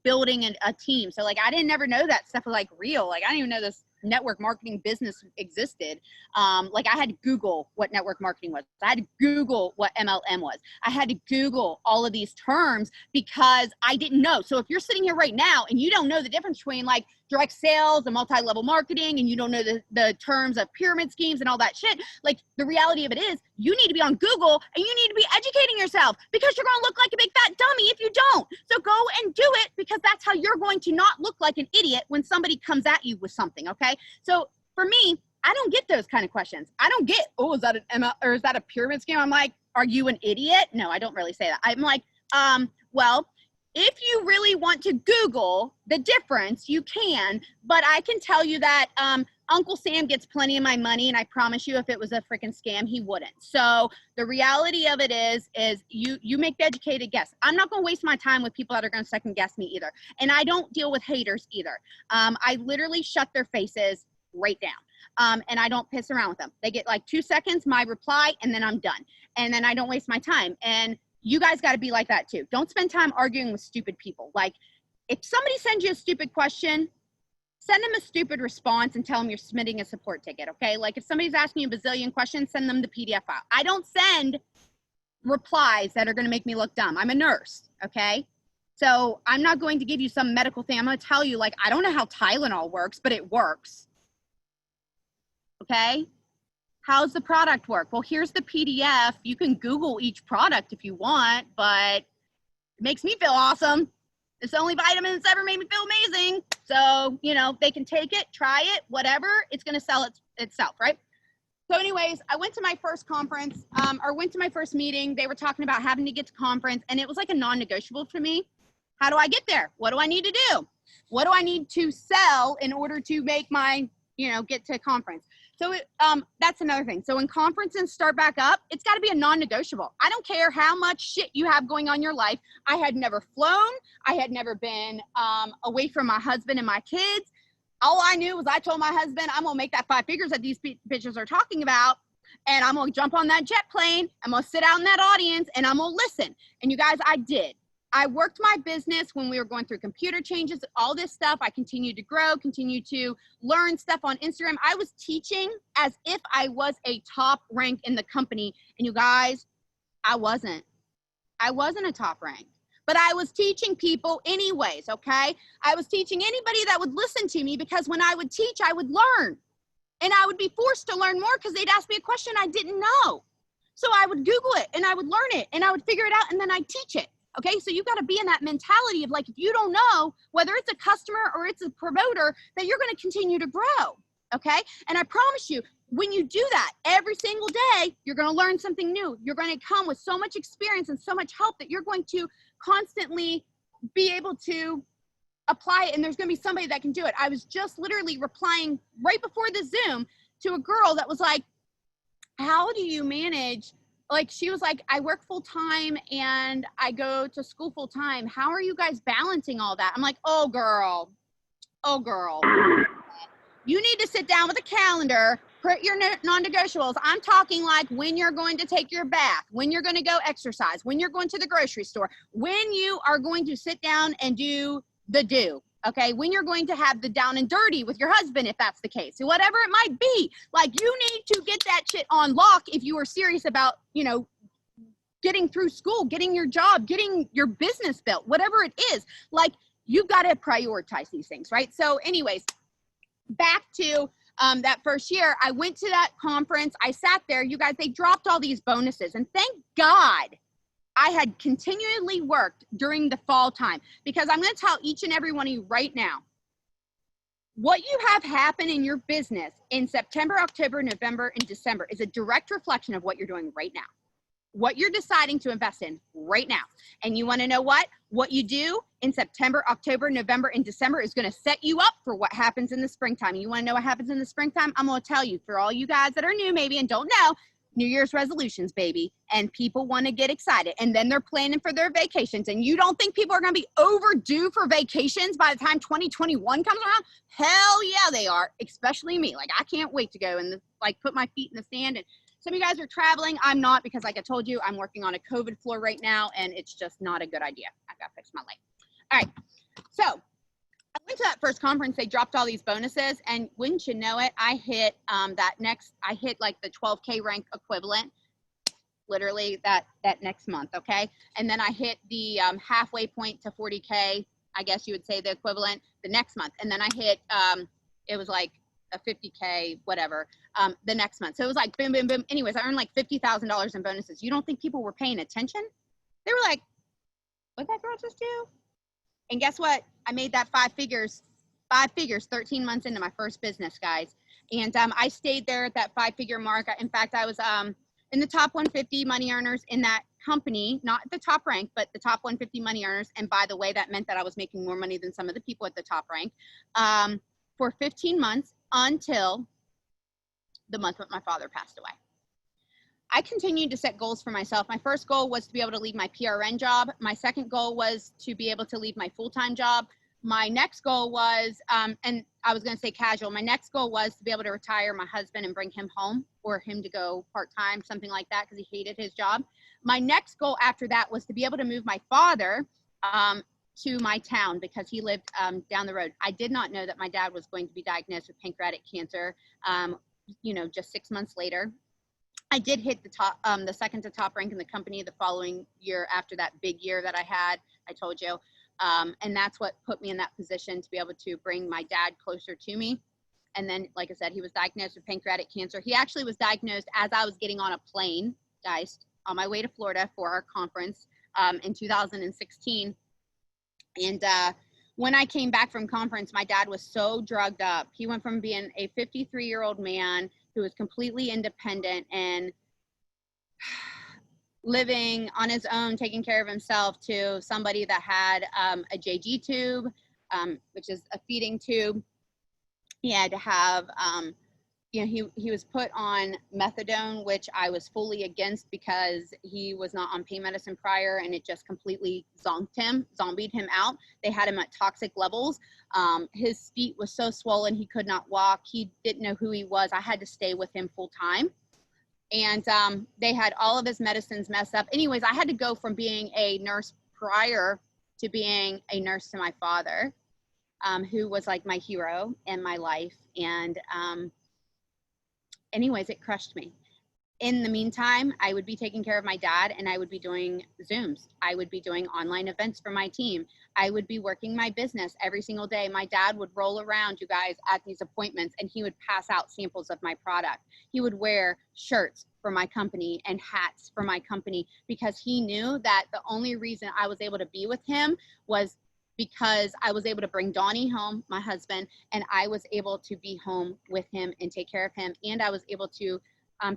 building a team. So like, I didn't ever know that stuff was like real. Like, I didn't even know this network marketing business existed. Like, I had to Google what network marketing was. I had to Google what MLM was. I had to Google all of these terms because I didn't know. So if you're sitting here right now and you don't know the difference between like direct sales and multi-level marketing, and you don't know the terms of pyramid schemes and all that shit, like, the reality of it is you need to be on Google and you need to be educating yourself, because you're going to look like a big fat dummy if you don't. So go and do it, because that's how you're going to not look like an idiot when somebody comes at you with something. Okay. So for me, I don't get those kind of questions. I don't get, oh, is that an ML, or is that a pyramid scheme? I'm like, are you an idiot? No, I don't really say that. I'm like, well, if you really want to Google the difference, you can, but I can tell you that Uncle Sam gets plenty of my money, and I promise you, if it was a freaking scam, he wouldn't. So the reality of it is you make the educated guess. I'm not going to waste my time with people that are going to second guess me either. And I don't deal with haters either. I literally shut their faces right down. And I don't piss around with them. They get like 2 seconds, my reply, and then I'm done. And then I don't waste my time. And you guys got to be like that too. Don't spend time arguing with stupid people. Like, if somebody sends you a stupid question, send them a stupid response and tell them you're submitting a support ticket. Okay. Like, if somebody's asking you a bazillion questions, send them the PDF file. I don't send replies that are going to make me look dumb. I'm a nurse. Okay. So I'm not going to give you some medical thing. I'm going to tell you, like, I don't know how Tylenol works, but it works. Okay. How's the product work? Well, here's the PDF. You can Google each product if you want, but it makes me feel awesome. It's the only vitamin that's ever made me feel amazing. So, you know, they can take it, try it, whatever. It's going to sell itself, right? So anyways, I went to my first conference, or went to my first meeting. They were talking about having to get to conference, and it was like a non-negotiable for me. How do I get there? What do I need to do? What do I need to sell in order to make my, you know, get to conference? So that's another thing. So when conferences start back up, it's got to be a non-negotiable. I don't care how much shit you have going on in your life. I had never flown. I had never been away from my husband and my kids. All I knew was I told my husband, I'm going to make that 5 figures that these bitches are talking about. And I'm going to jump on that jet plane. I'm going to sit out in that audience and I'm going to listen. And you guys, I did. I worked my business when we were going through computer changes, all this stuff. I continued to grow, continued to learn stuff on Instagram. I was teaching as if I was a top rank in the company. And you guys, I wasn't a top rank, but I was teaching people anyways. Okay. I was teaching anybody that would listen to me, because when I would teach, I would learn, and I would be forced to learn more because they'd ask me a question I didn't know. So I would Google it and I would learn it and I would figure it out, and then I'd teach it. Okay, so you got to be in that mentality of like, if you don't know, whether it's a customer or it's a promoter, that you're going to continue to grow. Okay, and I promise you, when you do that every single day, you're going to learn something new. You're going to come with so much experience and so much help that you're going to constantly be able to apply it. And there's going to be somebody that can do it. I was just literally replying right before the Zoom to a girl that was like, how do you manage? Like, she was like, I work full time and I go to school full time. How are you guys balancing all that? I'm like, oh girl, You need to sit down with a calendar, put your non-negotiables. I'm talking like when you're going to take your bath, when you're going to go exercise, when you're going to the grocery store, when you are going to sit down and do the do. Okay, when you're going to have the down and dirty with your husband, if that's the case, whatever it might be. Like, you need to get that shit on lock if you are serious about, you know, getting through school, getting your job, getting your business built, whatever it is. Like, you've got to prioritize these things, right? So anyways, back to that first year, I went to that conference. I sat there. You guys, they dropped all these bonuses, and thank God I had continually worked during the fall time, because I'm going to tell each and every one of you right now, what you have happen in your business in September, October, November, and December is a direct reflection of what you're doing right now, what you're deciding to invest in right now. And you want to know what? What you do in September, October, November, and December is going to set you up for what happens in the springtime. And you want to know what happens in the springtime? I'm going to tell you, for all you guys that are new maybe and don't know, New Year's resolutions, baby. And people want to get excited. And then they're planning for their vacations. And you don't think people are going to be overdue for vacations by the time 2021 comes around? Hell yeah, they are. Especially me. Like, I can't wait to go and like put my feet in the sand. And some of you guys are traveling. I'm not, because like I told you, I'm working on a COVID floor right now, and it's just not a good idea. I got to fix my leg. All right. So I went to that first conference. They dropped all these bonuses, and wouldn't you know it, I hit I hit like the 12K rank equivalent, literally that next month. Okay. And then I hit the halfway point to 40K, I guess you would say the equivalent, the next month. And then I hit, it was like a 50K, whatever, the next month. So it was like boom, boom, boom. Anyways, I earned like $50,000 in bonuses. You don't think people were paying attention? They were like, what'd that girl just do? And guess what? I made that five figures, 13 months into my first business, guys. And I stayed there at that 5-figure mark. In fact, I was in the top 150 money earners in that company, not the top rank, but the top 150 money earners. And by the way, that meant that I was making more money than some of the people at the top rank for 15 months until the month that my father passed away. I continued to set goals for myself. My first goal was to be able to leave my PRN job. My second goal was to be able to leave my full-time job. My next goal was, and I was going to say casual, my next goal was to be able to retire my husband and bring him home, or him to go part-time, something like that, because he hated his job. My next goal after that was to be able to move my father to my town, because he lived down the road. I did not know that my dad was going to be diagnosed with pancreatic cancer, you know, just 6 months later. I did hit the top, the second to top rank in the company the following year after that big year that I had, I told you. And that's what put me in that position to be able to bring my dad closer to me. And then, like I said, he was diagnosed with pancreatic cancer. He actually was diagnosed as I was getting on a plane, guys, on my way to Florida for our conference in 2016. And when I came back from conference, my dad was so drugged up. He went from being a 53-year-old man who was completely independent and living on his own, taking care of himself, to somebody that had a JG tube, which is a feeding tube. He had to have, you know, he was put on methadone, which I was fully against, because he was not on pain medicine prior, and it just completely zombied him out. They had him at toxic levels. His feet was so swollen, he could not walk. He didn't know who he was. I had to stay with him full time. And they had all of his medicines messed up. Anyways, I had to go from being a nurse prior to being a nurse to my father, who was like my hero in my life. And anyways, it crushed me. In the meantime, I would be taking care of my dad, and I would be doing Zooms. I would be doing online events for my team. I would be working my business every single day. My dad would roll around, you guys, at these appointments, and he would pass out samples of my product. He would wear shirts for my company and hats for my company, because he knew that the only reason I was able to be with him was because I was able to bring Donnie home, my husband, and I was able to be home with him and take care of him. And I was able to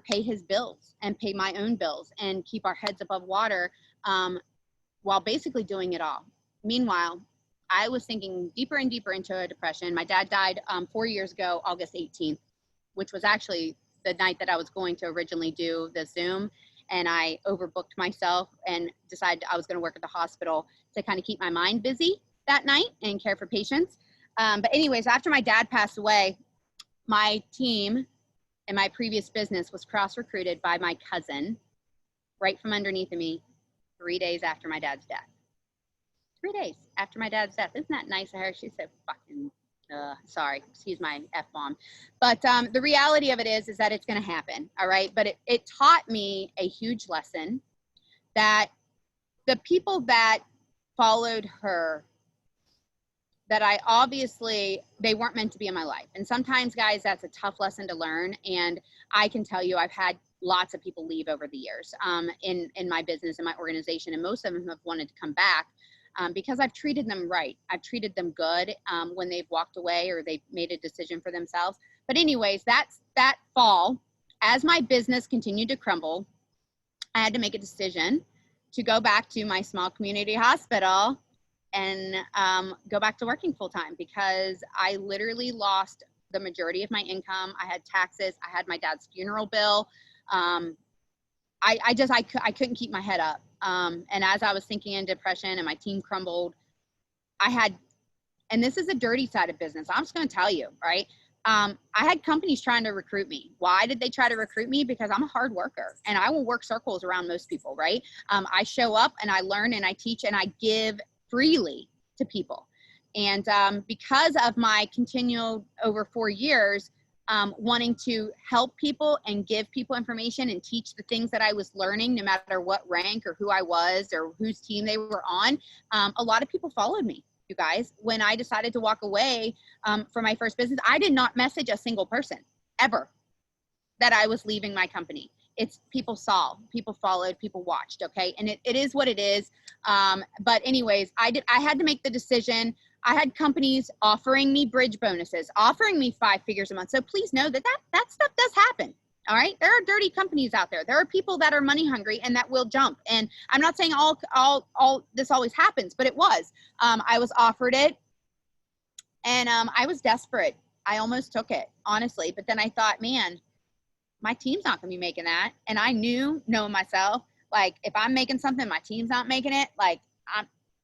pay his bills and pay my own bills and keep our heads above water while basically doing it all. Meanwhile, I was sinking deeper and deeper into a depression. My dad died 4 years ago, August 18th, which was actually the night that I was going to originally do the Zoom. And I overbooked myself and decided I was going to work at the hospital to kind of keep my mind busy that night and care for patients. But anyways, after my dad passed away, my team in my previous business was cross-recruited by my cousin right from underneath of me 3 days after my dad's death. 3 days after my dad's death. Isn't that nice of her? She's so fucking, sorry, excuse my F-bomb. But the reality of it is that it's going to happen, all right? But it taught me a huge lesson that the people that followed her, that I obviously, they weren't meant to be in my life. And sometimes, guys, that's a tough lesson to learn. And I can tell you, I've had lots of people leave over the years in my business and my organization. And most of them have wanted to come back because I've treated them right. I've treated them good when they've walked away or they've made a decision for themselves. But anyways, that fall, as my business continued to crumble, I had to make a decision to go back to my small community hospital and go back to working full time because I literally lost the majority of my income. I had taxes. I had my dad's funeral bill. I couldn't keep my head up. And as I was sinking in depression and my team crumbled, and this is a dirty side of business. I'm just going to tell you, right? I had companies trying to recruit me. Why did they try to recruit me? Because I'm a hard worker and I will work circles around most people, right? I show up and I learn and I teach and I give freely to people. And because of my continual over 4 years, wanting to help people and give people information and teach the things that I was learning, no matter what rank or who I was or whose team they were on, a lot of people followed me. You guys, when I decided to walk away from my first business, I did not message a single person ever that I was leaving my company. It's people saw, people followed, people watched. Okay. And it is what it is. But anyways, I had to make the decision. I had companies offering me bridge bonuses, offering me 5 figures a month. So please know that stuff does happen. All right. There are dirty companies out there. There are people that are money hungry and that will jump. And I'm not saying all this always happens, but it was. I was offered it and I was desperate. I almost took it, honestly. But then I thought, man, my team's not going to be making that. And I knowing myself, like if I'm making something, my team's not making it, like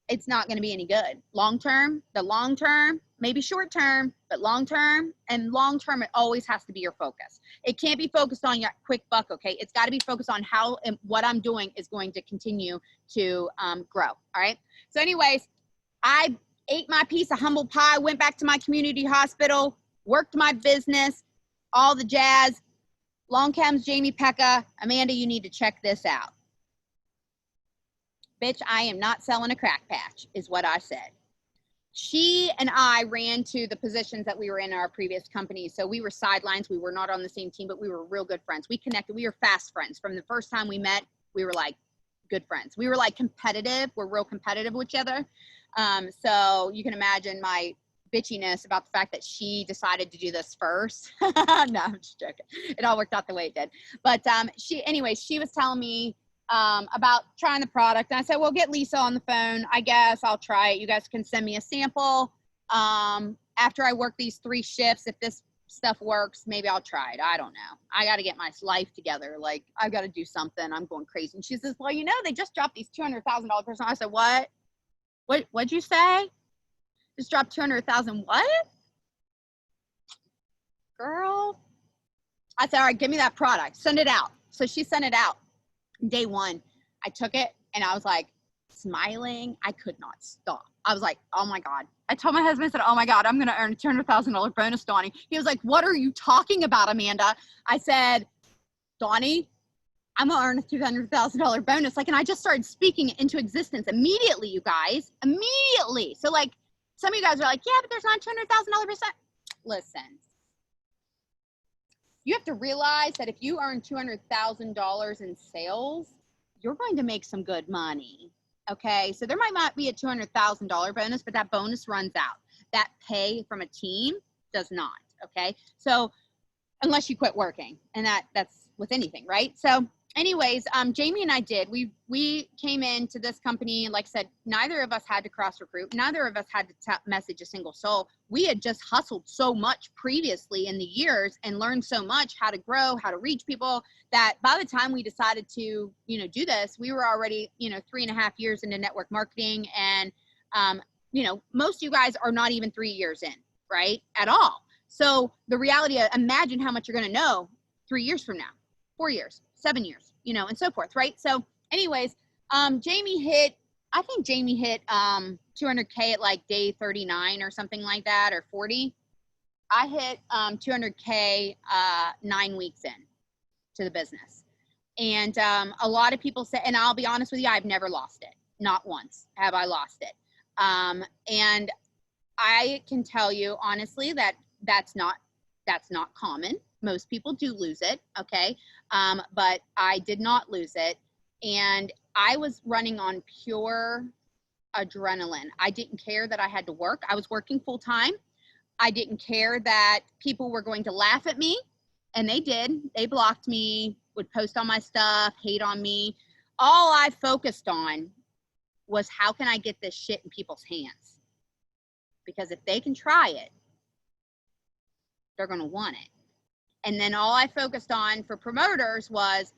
it's not going to be any good. The long term, maybe short term, but long term, it always has to be your focus. It can't be focused on your quick buck. Okay. It's got to be focused on how and what I'm doing is going to continue to grow. All right. So anyways, I ate my piece of humble pie, went back to my community hospital, worked my business, all the jazz. Long comes Jamie Pecca. Amanda, you need to check this out. Bitch, I am not selling a crack patch, is what I said. She and I ran to the positions that we were in our previous company. So we were sidelines. We were not on the same team, but we were real good friends. We connected. We were fast friends. From the first time we met, we were like good friends. We were like competitive. We're real competitive with each other. So you can imagine my bitchiness about the fact that she decided to do this first. No, I'm just joking. It all worked out the way it did. But she was telling me about trying the product. And I said, well, get Lisa on the phone. I guess I'll try it. You guys can send me a sample. After I work these 3 shifts, if this stuff works, maybe I'll try it. I don't know. I got to get my life together. Like I've got to do something. I'm going crazy. And she says, well, they just dropped these $200,000 person. I said, what'd you say? Just dropped 200,000. What? Girl. I said, all right, give me that product. Send it out. So she sent it out. Day 1, I took it and I was like smiling. I could not stop. I was like, oh my God. I told my husband, I said, oh my God, I'm going to earn a $200,000 bonus, Donnie. He was like, what are you talking about, Amanda? I said, Donnie, I'm going to earn a $200,000 bonus. Like, and I just started speaking it into existence immediately, you guys, immediately. So like, some of you guys are like, yeah, but there's not $200,000 percent. Listen, you have to realize that if you earn $200,000 in sales, you're going to make some good money. Okay. So there might not be a $200,000 bonus, but that bonus runs out. That pay from a team does not. Okay. So unless you quit working, and that's with anything, right? So anyways, Jamie and I did, we came into this company, and like I said, neither of us had to cross recruit. Neither of us had to message a single soul. We had just hustled so much previously in the years and learned so much how to grow, how to reach people, that by the time we decided to, do this, we were already, 3.5 years into network marketing. And, most of you guys are not even 3 years in, right? At all. So the reality, imagine how much you're going to know 3 years from now, 4 years, 7 years, you know, and so forth. Right. So anyways, Jamie hit 200K at like day 39 or something like that, or 40. I hit 200K 9 weeks in to the business. And a lot of people say, and I'll be honest with you, I've never lost it. Not once have I lost it. And I can tell you honestly that that's not common. Most people do lose it, okay? But I did not lose it. And I was running on pure adrenaline. I didn't care that I had to work. I was working full time. I didn't care that people were going to laugh at me, and they did. They blocked me, would post on my stuff, hate on me. All I focused on was how can I get this shit in people's hands? Because if they can try it, they're going to want it. And then all I focused on for promoters was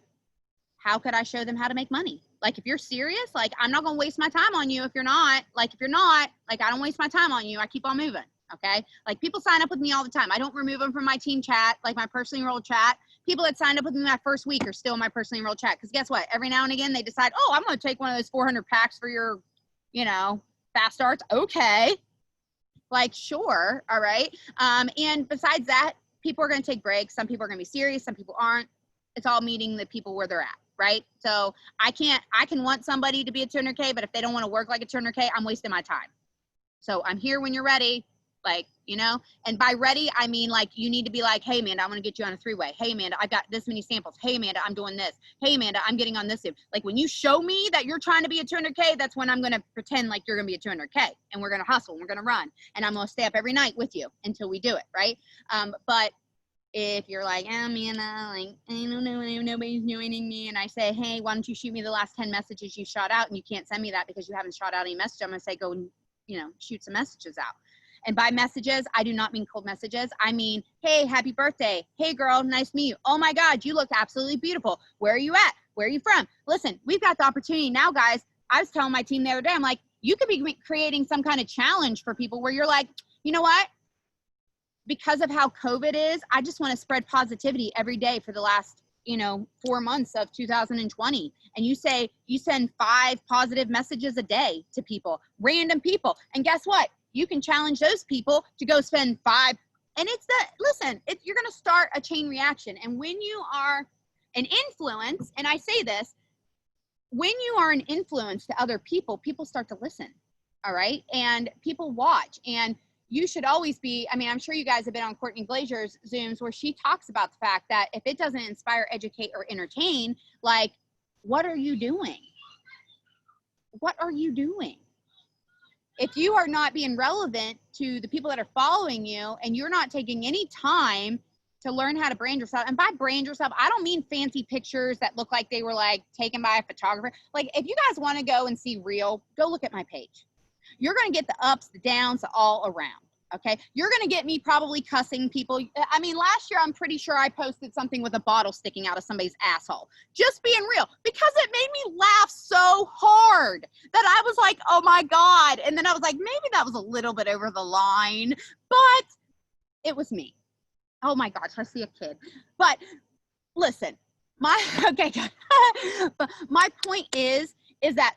how could I show them how to make money? Like, if you're serious, like, I'm not going to waste my time on you if you're not. Like, if you're not, like, I don't waste my time on you. I keep on moving, okay? Like, people sign up with me all the time. I don't remove them from my team chat, like my personally enrolled chat. People that signed up with me that first week are still in my personally enrolled chat. Because guess what? Every now and again, they decide, oh, I'm going to take one of those 400 packs for your, you know, fast starts. Okay. Like, sure. All right. And besides that, people are going to take breaks. Some people are going to be serious. Some people aren't. It's all meeting the people where they're at. Right. So I can want somebody to be a 200K, but if they don't want to work like a 200K, I'm wasting my time. So I'm here when you're ready. Like, you know, and by ready, I mean, like, you need to be like, hey, Amanda, I want to get you on a 3-way. Hey, Amanda, I've got this many samples. Hey, Amanda, I'm doing this. Hey, Amanda, I'm getting on this. Like, when you show me that you're trying to be a 200K, that's when I'm going to pretend like you're going to be a 200K, and we're going to hustle and we're going to run, and I'm going to stay up every night with you until we do it. Right. But if you're like, Amanda, like, I don't know, nobody's joining me, and I say, hey, why don't you shoot me the last 10 messages you shot out, and you can't send me that because you haven't shot out any message, I'm going to say, go and, you know, shoot some messages out. And by messages, I do not mean cold messages. I mean, hey, happy birthday. Hey, girl, nice to meet you. Oh, my God, you look absolutely beautiful. Where are you at? Where are you from? Listen, we've got the opportunity now, guys. I was telling my team the other day, I'm like, you could be creating some kind of challenge for people where you're like, you know what? Because of how COVID is, I just want to spread positivity every day for the last, you know, 4 months of 2020. And you send 5 positive messages a day to people, random people. And guess what? You can challenge those people to go spend 5. And you're going to start a chain reaction. And when you are an influence, and I say this, when you are an influence to other people, people start to listen. All right. And people watch. And you should always be, I mean, I'm sure you guys have been on Courtney Glazer's Zooms where she talks about the fact that if it doesn't inspire, educate, or entertain, like, what are you doing? What are you doing? If you are not being relevant to the people that are following you and you're not taking any time to learn how to brand yourself, and by brand yourself, I don't mean fancy pictures that look like they were like taken by a photographer. Like, if you guys want to go and see real, go look at my page. You're going to get the ups, the downs, all around. Okay. You're going to get me probably cussing people. I mean, last year, I'm pretty sure I posted something with a bottle sticking out of somebody's asshole. Just being real, because it made me laugh so hard that I was like, oh my God. And then I was like, maybe that was a little bit over the line, but it was me. Oh my gosh, I see a kid. But listen, my point is that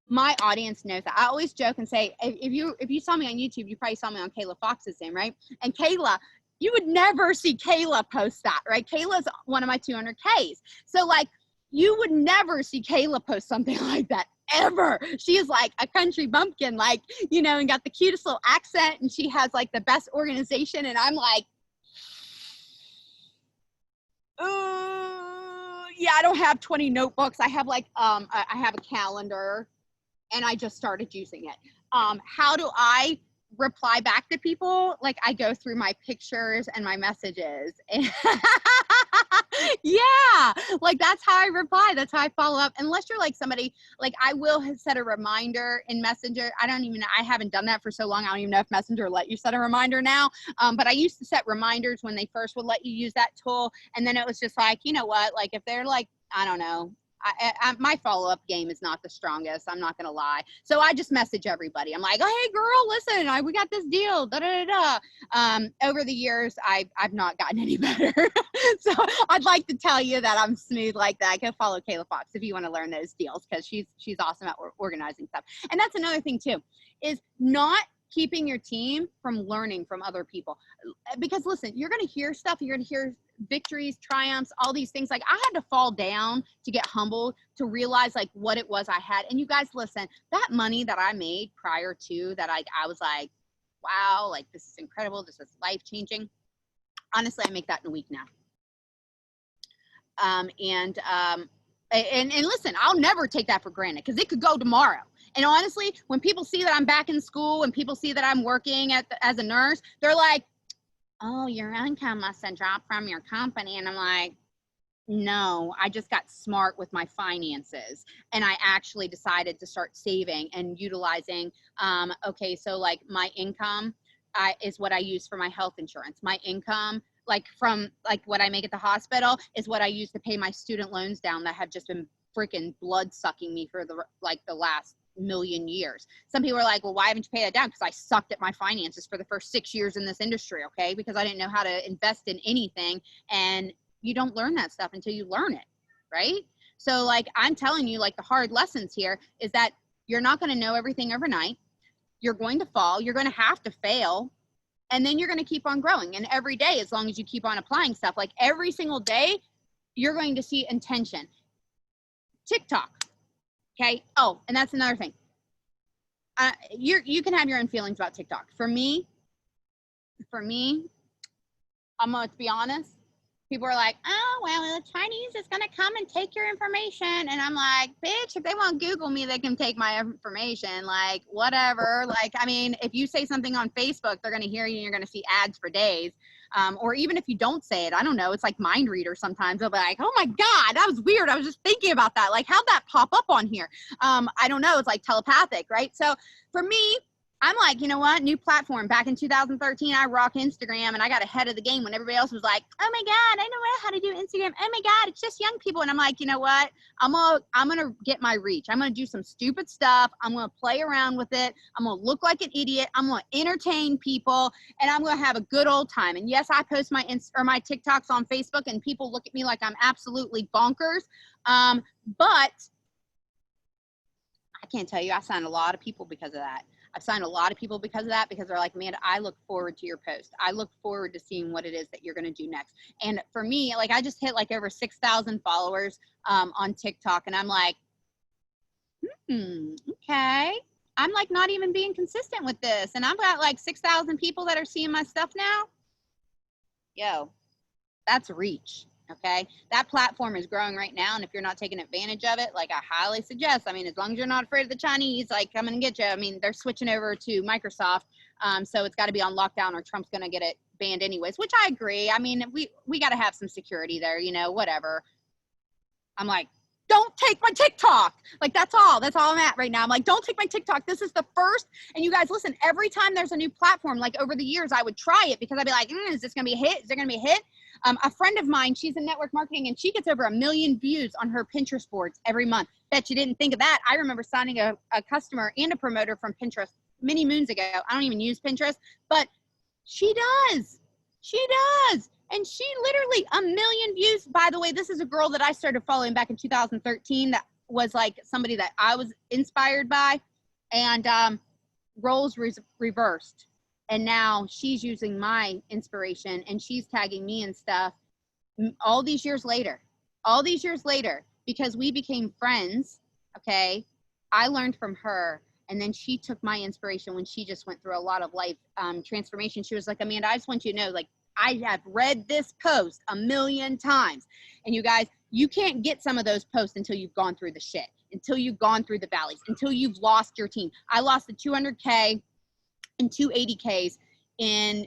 my audience knows that. I always joke and say, if you saw me on YouTube, you probably saw me on Kayla Fox's Zoom, right? And Kayla, you would never see Kayla post that, right? Kayla's one of my 200Ks. So like, you would never see Kayla post something like that ever. She is like a country bumpkin, like, you know, and got the cutest little accent, and she has like the best organization. And I'm like, yeah, I don't have 20 notebooks. I have like, I have a calendar, and I just started using it. How do I reply back to people? Like, I go through my pictures and my messages. Yeah, like, that's how I reply. That's how I follow up. Unless you're like somebody, like, I will set a reminder in Messenger. I haven't done that for so long. I don't even know if Messenger let you set a reminder now. But I used to set reminders when they first would let you use that tool. And then it was just like, you know what, like, if they're like, I don't know, my follow-up game is not the strongest. I'm not going to lie. So I just message everybody. I'm like, oh, hey girl, listen, we got this deal. Da, da, da, da. Over the years, I've not gotten any better. So I'd like to tell you that I'm smooth like that. Go follow Kayla Fox if you want to learn those deals, because she's awesome at organizing stuff. And that's another thing too, is not keeping your team from learning from other people. Because listen, you're going to hear stuff, you're going to hear victories, triumphs, all these things. Like, I had to fall down to get humbled, to realize like what it was I had. And you guys, listen, that money that I made prior to that, I was like, wow, like this is incredible. This is life changing. Honestly, I make that in a week now. And listen, I'll never take that for granted, because it could go tomorrow. And honestly, when people see that I'm back in school and people see that I'm working as a nurse, they're like, oh, your income must have dropped from your company. And I'm like, no, I just got smart with my finances, and I actually decided to start saving and utilizing. Okay, so like my income is what I use for my health insurance. My income, like from like what I make at the hospital, is what I use to pay my student loans down that have just been freaking blood sucking me for the last million years. Some people are like, well, why haven't you paid that down? Because I sucked at my finances for the first 6 years in this industry. Okay, because I didn't know how to invest in anything. And you don't learn that stuff until you learn it, right? So like, I'm telling you, like, the hard lessons here is that you're not going to know everything overnight. You're going to fall, you're going to have to fail, and then you're going to keep on growing. And every day, as long as you keep on applying stuff, like every single day, you're going to see intention. TikTok. Okay. Oh, and that's another thing. You can have your own feelings about TikTok. For me, I'm going to be honest. People are like, oh, well, the Chinese is going to come and take your information. And I'm like, bitch, if they want to Google me, they can take my information. Like, whatever. Like, I mean, if you say something on Facebook, they're going to hear you and you're going to see ads for days. Or even if you don't say it, I don't know. It's like mind reader sometimes. They'll be like, oh my God, that was weird. I was just thinking about that. Like, how'd that pop up on here? I don't know. It's like telepathic, right? So for me, I'm like, you know what? New platform. Back in 2013, I rock Instagram, and I got ahead of the game when everybody else was like, oh my God, I know how to do Instagram. Oh my God, it's just young people. And I'm like, you know what? I'm gonna get my reach. I'm gonna do some stupid stuff. I'm gonna play around with it. I'm gonna look like an idiot. I'm gonna entertain people, and I'm gonna have a good old time. And yes, I post my my TikToks on Facebook, and people look at me like I'm absolutely bonkers. But I can't tell you, I signed a lot of people because of that. I've signed a lot of people because of that, because they're like, Amanda, I look forward to your post. I look forward to seeing what it is that you're going to do next. And for me, like, I just hit like over 6,000 followers on TikTok. And I'm like, okay. I'm like not even being consistent with this. And I've got like 6,000 people that are seeing my stuff now. Yo, that's reach. Okay, that platform is growing right now, and if you're not taking advantage of it, like, I highly suggest, I mean, as long as you're not afraid of the Chinese, like, coming and get you. I mean, they're switching over to Microsoft, so it's got to be on lockdown, or Trump's going to get it banned anyways, which I agree. I mean, we got to have some security there, you know, whatever. I'm like, don't take my TikTok. Like, that's all I'm at right now. I'm like, don't take my TikTok. This is the first. And you guys, listen, every time there's a new platform, like over the years, I would try it because I'd be like, is this going to be a hit? Is there going to be a hit? A friend of mine, she's in network marketing, and she gets over 1 million views on her Pinterest boards every month. Bet you didn't think of that. I remember signing a customer and a promoter from Pinterest many moons ago. I don't even use Pinterest, but she does. She does. And she literally 1 million views. By the way, this is a girl that I started following back in 2013 that was like somebody that I was inspired by, and roles reversed. And now she's using my inspiration, and she's tagging me and stuff all these years later, because we became friends. Okay. I learned from her. And then she took my inspiration when she just went through a lot of life transformation. She was like, Amanda, I just want you to know, like, I have read this post 1 million times. And you guys, you can't get some of those posts until you've gone through the shit, until you've gone through the valleys, until you've lost your team. I lost the 200K and 280Ks in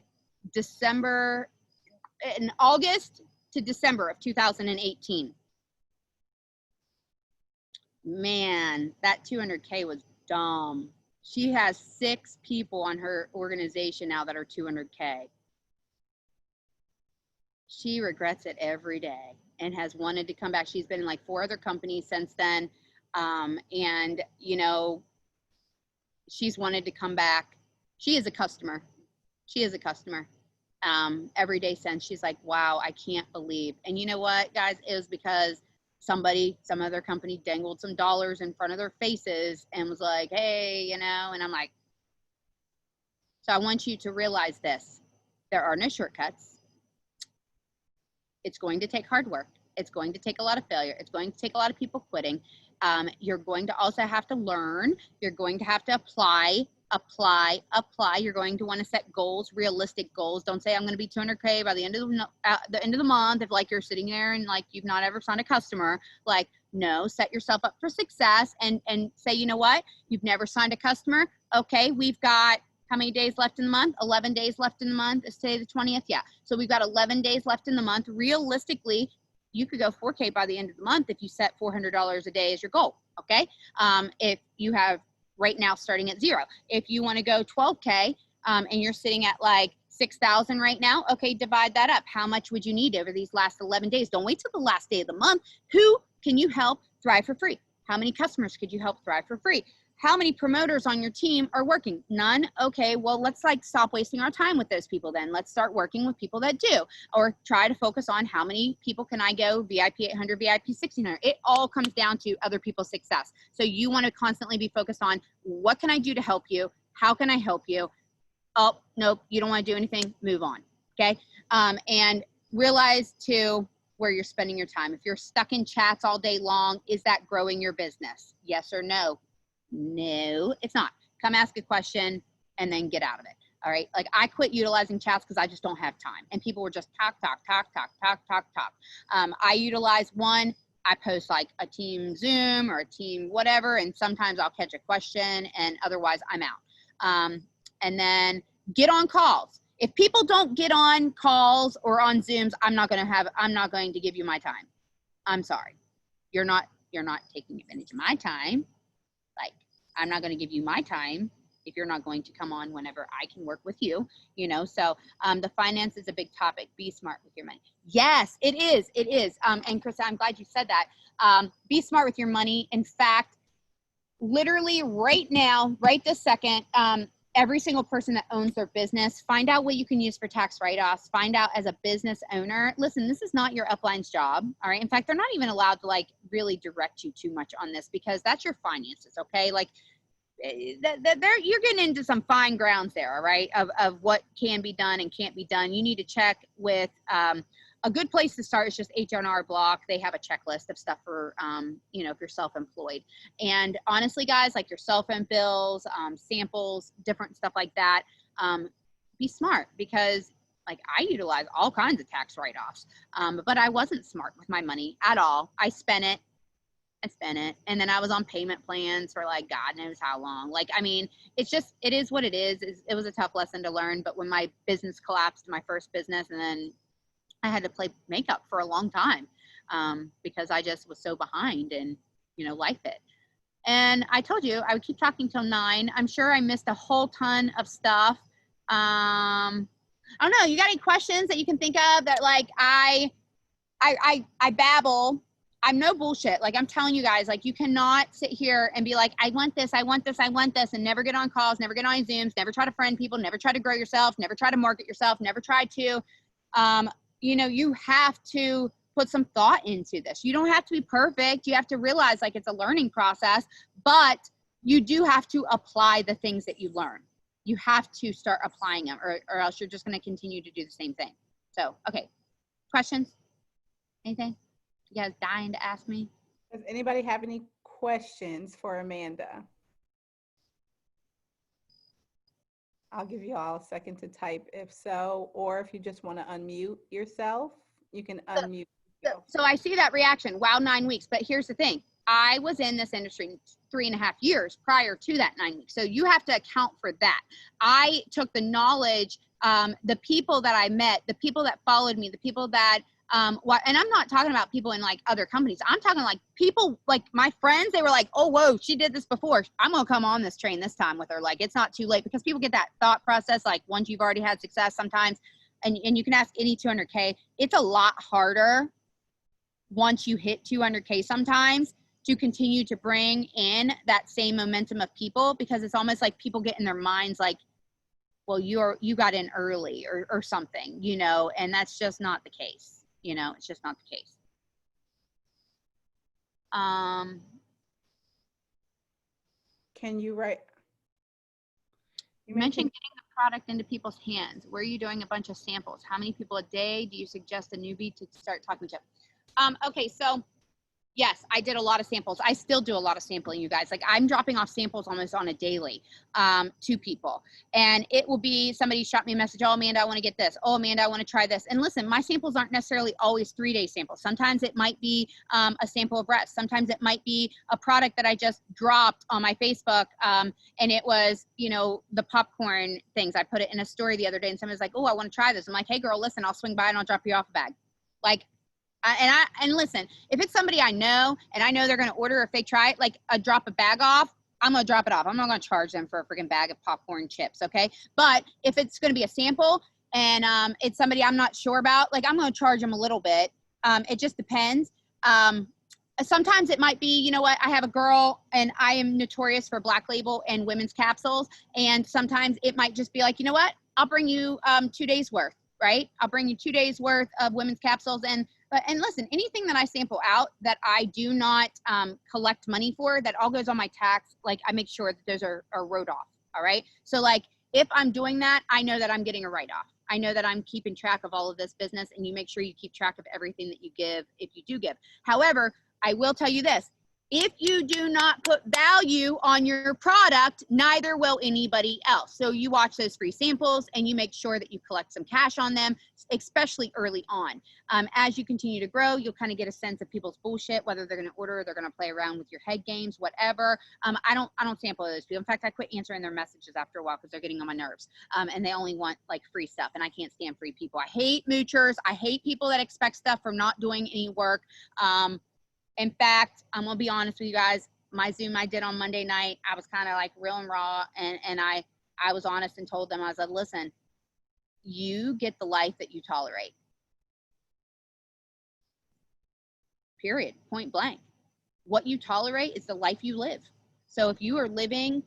August to December of 2018. Man, that 200K was dumb. She has 6 people on her organization now that are 200K. She regrets it every day. and has wanted to come back. She's been in like 4 other companies since then. And you know, she's wanted to come back. She is a customer. She is a customer. Every day since. She's like, wow, I can't believe. And you know what, guys, it was because some other company dangled some dollars in front of their faces and was like, hey, you know, and I'm like, so I want you to realize this. There are no shortcuts. It's going to take hard work. It's going to take a lot of failure. It's going to take a lot of people quitting. You're going to also have to learn. You're going to have to apply. You're going to want to set goals, realistic goals. Don't say I'm going to be 200K by the end of the month if like you're sitting there and like you've not ever signed a customer. Like, no, set yourself up for success and say, you know what? You've never signed a customer. Okay, we've got how many days left in the month? 11 days left in the month. Is today the 20th? Yeah. So we've got 11 days left in the month. Realistically, you could go 4K by the end of the month if you set $400 a day as your goal. Okay. If you have right now starting at 0, if you want to go 12K and you're sitting at like 6,000 right now, okay, divide that up. How much would you need over these last 11 days? Don't wait till the last day of the month. Who can you help thrive for free? How many customers could you help thrive for free? How many promoters on your team are working? None. Okay, well, let's like stop wasting our time with those people then. Let's start working with people that do, or try to focus on how many people can I go VIP 800, VIP 1600. It all comes down to other people's success. So you want to constantly be focused on what can I do to help you? How can I help you? Oh, nope, you don't want to do anything. Move on. Okay. And realize too where you're spending your time. If you're stuck in chats all day long, is that growing your business? Yes or no? No, it's not. Come ask a question and then get out of it. All right. Like I quit utilizing chats because I just don't have time. And people were just talk. I utilize one. I post like a team Zoom or a team whatever. And sometimes I'll catch a question and otherwise I'm out. And then get on calls. If people don't get on calls or on Zooms, I'm not going to give you my time. I'm sorry. You're not taking advantage of my time. Like, I'm not going to give you my time if you're not going to come on whenever I can work with you, you know? So the finance is a big topic. Be smart with your money. Yes, it is. It is. And Chris, I'm glad you said that. Be smart with your money. In fact, literally right now, right this second, every single person that owns their business, find out what you can use for tax write-offs. Find out as a business owner, listen, this is not your upline's job. All right. In fact, they're not even allowed to like really direct you too much on this because that's your finances. Okay. Like you're getting into some fine grounds there. All right. Of what can be done and can't be done. You need to check with, a good place to start is just H&R Block. They have a checklist of stuff for, you know, if you're self-employed. And honestly, guys, like your cell phone bills, samples, different stuff like that, be smart because like I utilize all kinds of tax write-offs, but I wasn't smart with my money at all. I spent it. And then I was on payment plans for like, God knows how long. Like, I mean, it is what it is. It was a tough lesson to learn, but when my business collapsed, my first business, and then I had to play makeup for a long time because I just was so behind and, you know, life hit. And I told you I would keep talking till 9. I'm sure I missed a whole ton of stuff. I don't know. You got any questions that you can think of that like I babble? I'm no bullshit. Like I'm telling you guys, like you cannot sit here and be like, I want this, and never get on calls, never get on Zooms, never try to friend people, never try to grow yourself, never try to market yourself, never try to, you know, you have to put some thought into this. You don't have to be perfect. You have to realize like it's a learning process, but you do have to apply the things that you learn. You have to start applying them or else you're just going to continue to do the same thing. So, okay. Questions? Anything? You guys dying to ask me? Does anybody have any questions for Amanda? I'll give you all a second to type if so, or if you just want to unmute yourself, you can unmute. So I see that reaction. Wow, 9 weeks. But here's the thing. I was in this industry 3.5 years prior to that 9 weeks. So you have to account for that. I took the knowledge, the people that I met, the people that followed me, the people that, and I'm not talking about people in like other companies. I'm talking like people, like my friends, they were like, oh, whoa, she did this before. I'm going to come on this train this time with her. Like, it's not too late because people get that thought process. Like once you've already had success sometimes, and you can ask any 200K, it's a lot harder once you hit 200K sometimes, to continue to bring in that same momentum of people, because it's almost like people get in their minds like, well, you got in early or something, you know, and that's just not the case. You know, it's just not the case. Can you write? You mentioned getting the product into people's hands. Where are you doing a bunch of samples? How many people a day do you suggest a newbie to start talking to? Okay, so yes, I did a lot of samples. I still do a lot of sampling, you guys. Like, I'm dropping off samples almost on a daily to people. And it will be somebody shot me a message, oh, Amanda, I want to get this. Oh, Amanda, I want to try this. And listen, my samples aren't necessarily always 3-day samples. Sometimes it might be a sample of breast. Sometimes it might be a product that I just dropped on my Facebook. And it was, you know, the popcorn things. I put it in a story the other day and somebody's like, oh, I want to try this. I'm like, hey, girl, listen, I'll swing by and I'll drop you off a bag. Like, and listen, if it's somebody I know and I know they're going to order, if they try it, like a drop a bag off, I'm going to drop it off. I'm not going to charge them for a freaking bag of popcorn chips. Okay. But if it's going to be a sample and it's somebody I'm not sure about, like, I'm going to charge them a little bit. It just depends. Sometimes it might be, you know what, I have a girl and I am notorious for Black Label and women's capsules. And sometimes it might just be like, you know what, I'll bring you 2 days worth, right? I'll bring you 2 days worth of women's capsules. And listen, anything that I sample out that I do not collect money for, that all goes on my tax, like, I make sure that those are wrote off. All right. So like, if I'm doing that, I know that I'm getting a write-off. I know that I'm keeping track of all of this business, and you make sure you keep track of everything that you give if you do give. However, I will tell you this. If you do not put value on your product, neither will anybody else. So you watch those free samples and you make sure that you collect some cash on them, especially early on. As you continue to grow, you'll kind of get a sense of people's bullshit, whether they're going to order, they're going to play around with your head games, whatever. I don't sample those people. In fact, I quit answering their messages after a while because they're getting on my nerves. And they only want like free stuff, and I can't stand free people. I hate moochers. I hate people that expect stuff from not doing any work. In fact, I'm going to be honest with you guys, my Zoom I did on Monday night, I was kind of like real and raw, and I was honest and told them, I said, listen, you get the life that you tolerate. Period. Point blank. What you tolerate is the life you live. So if you are living,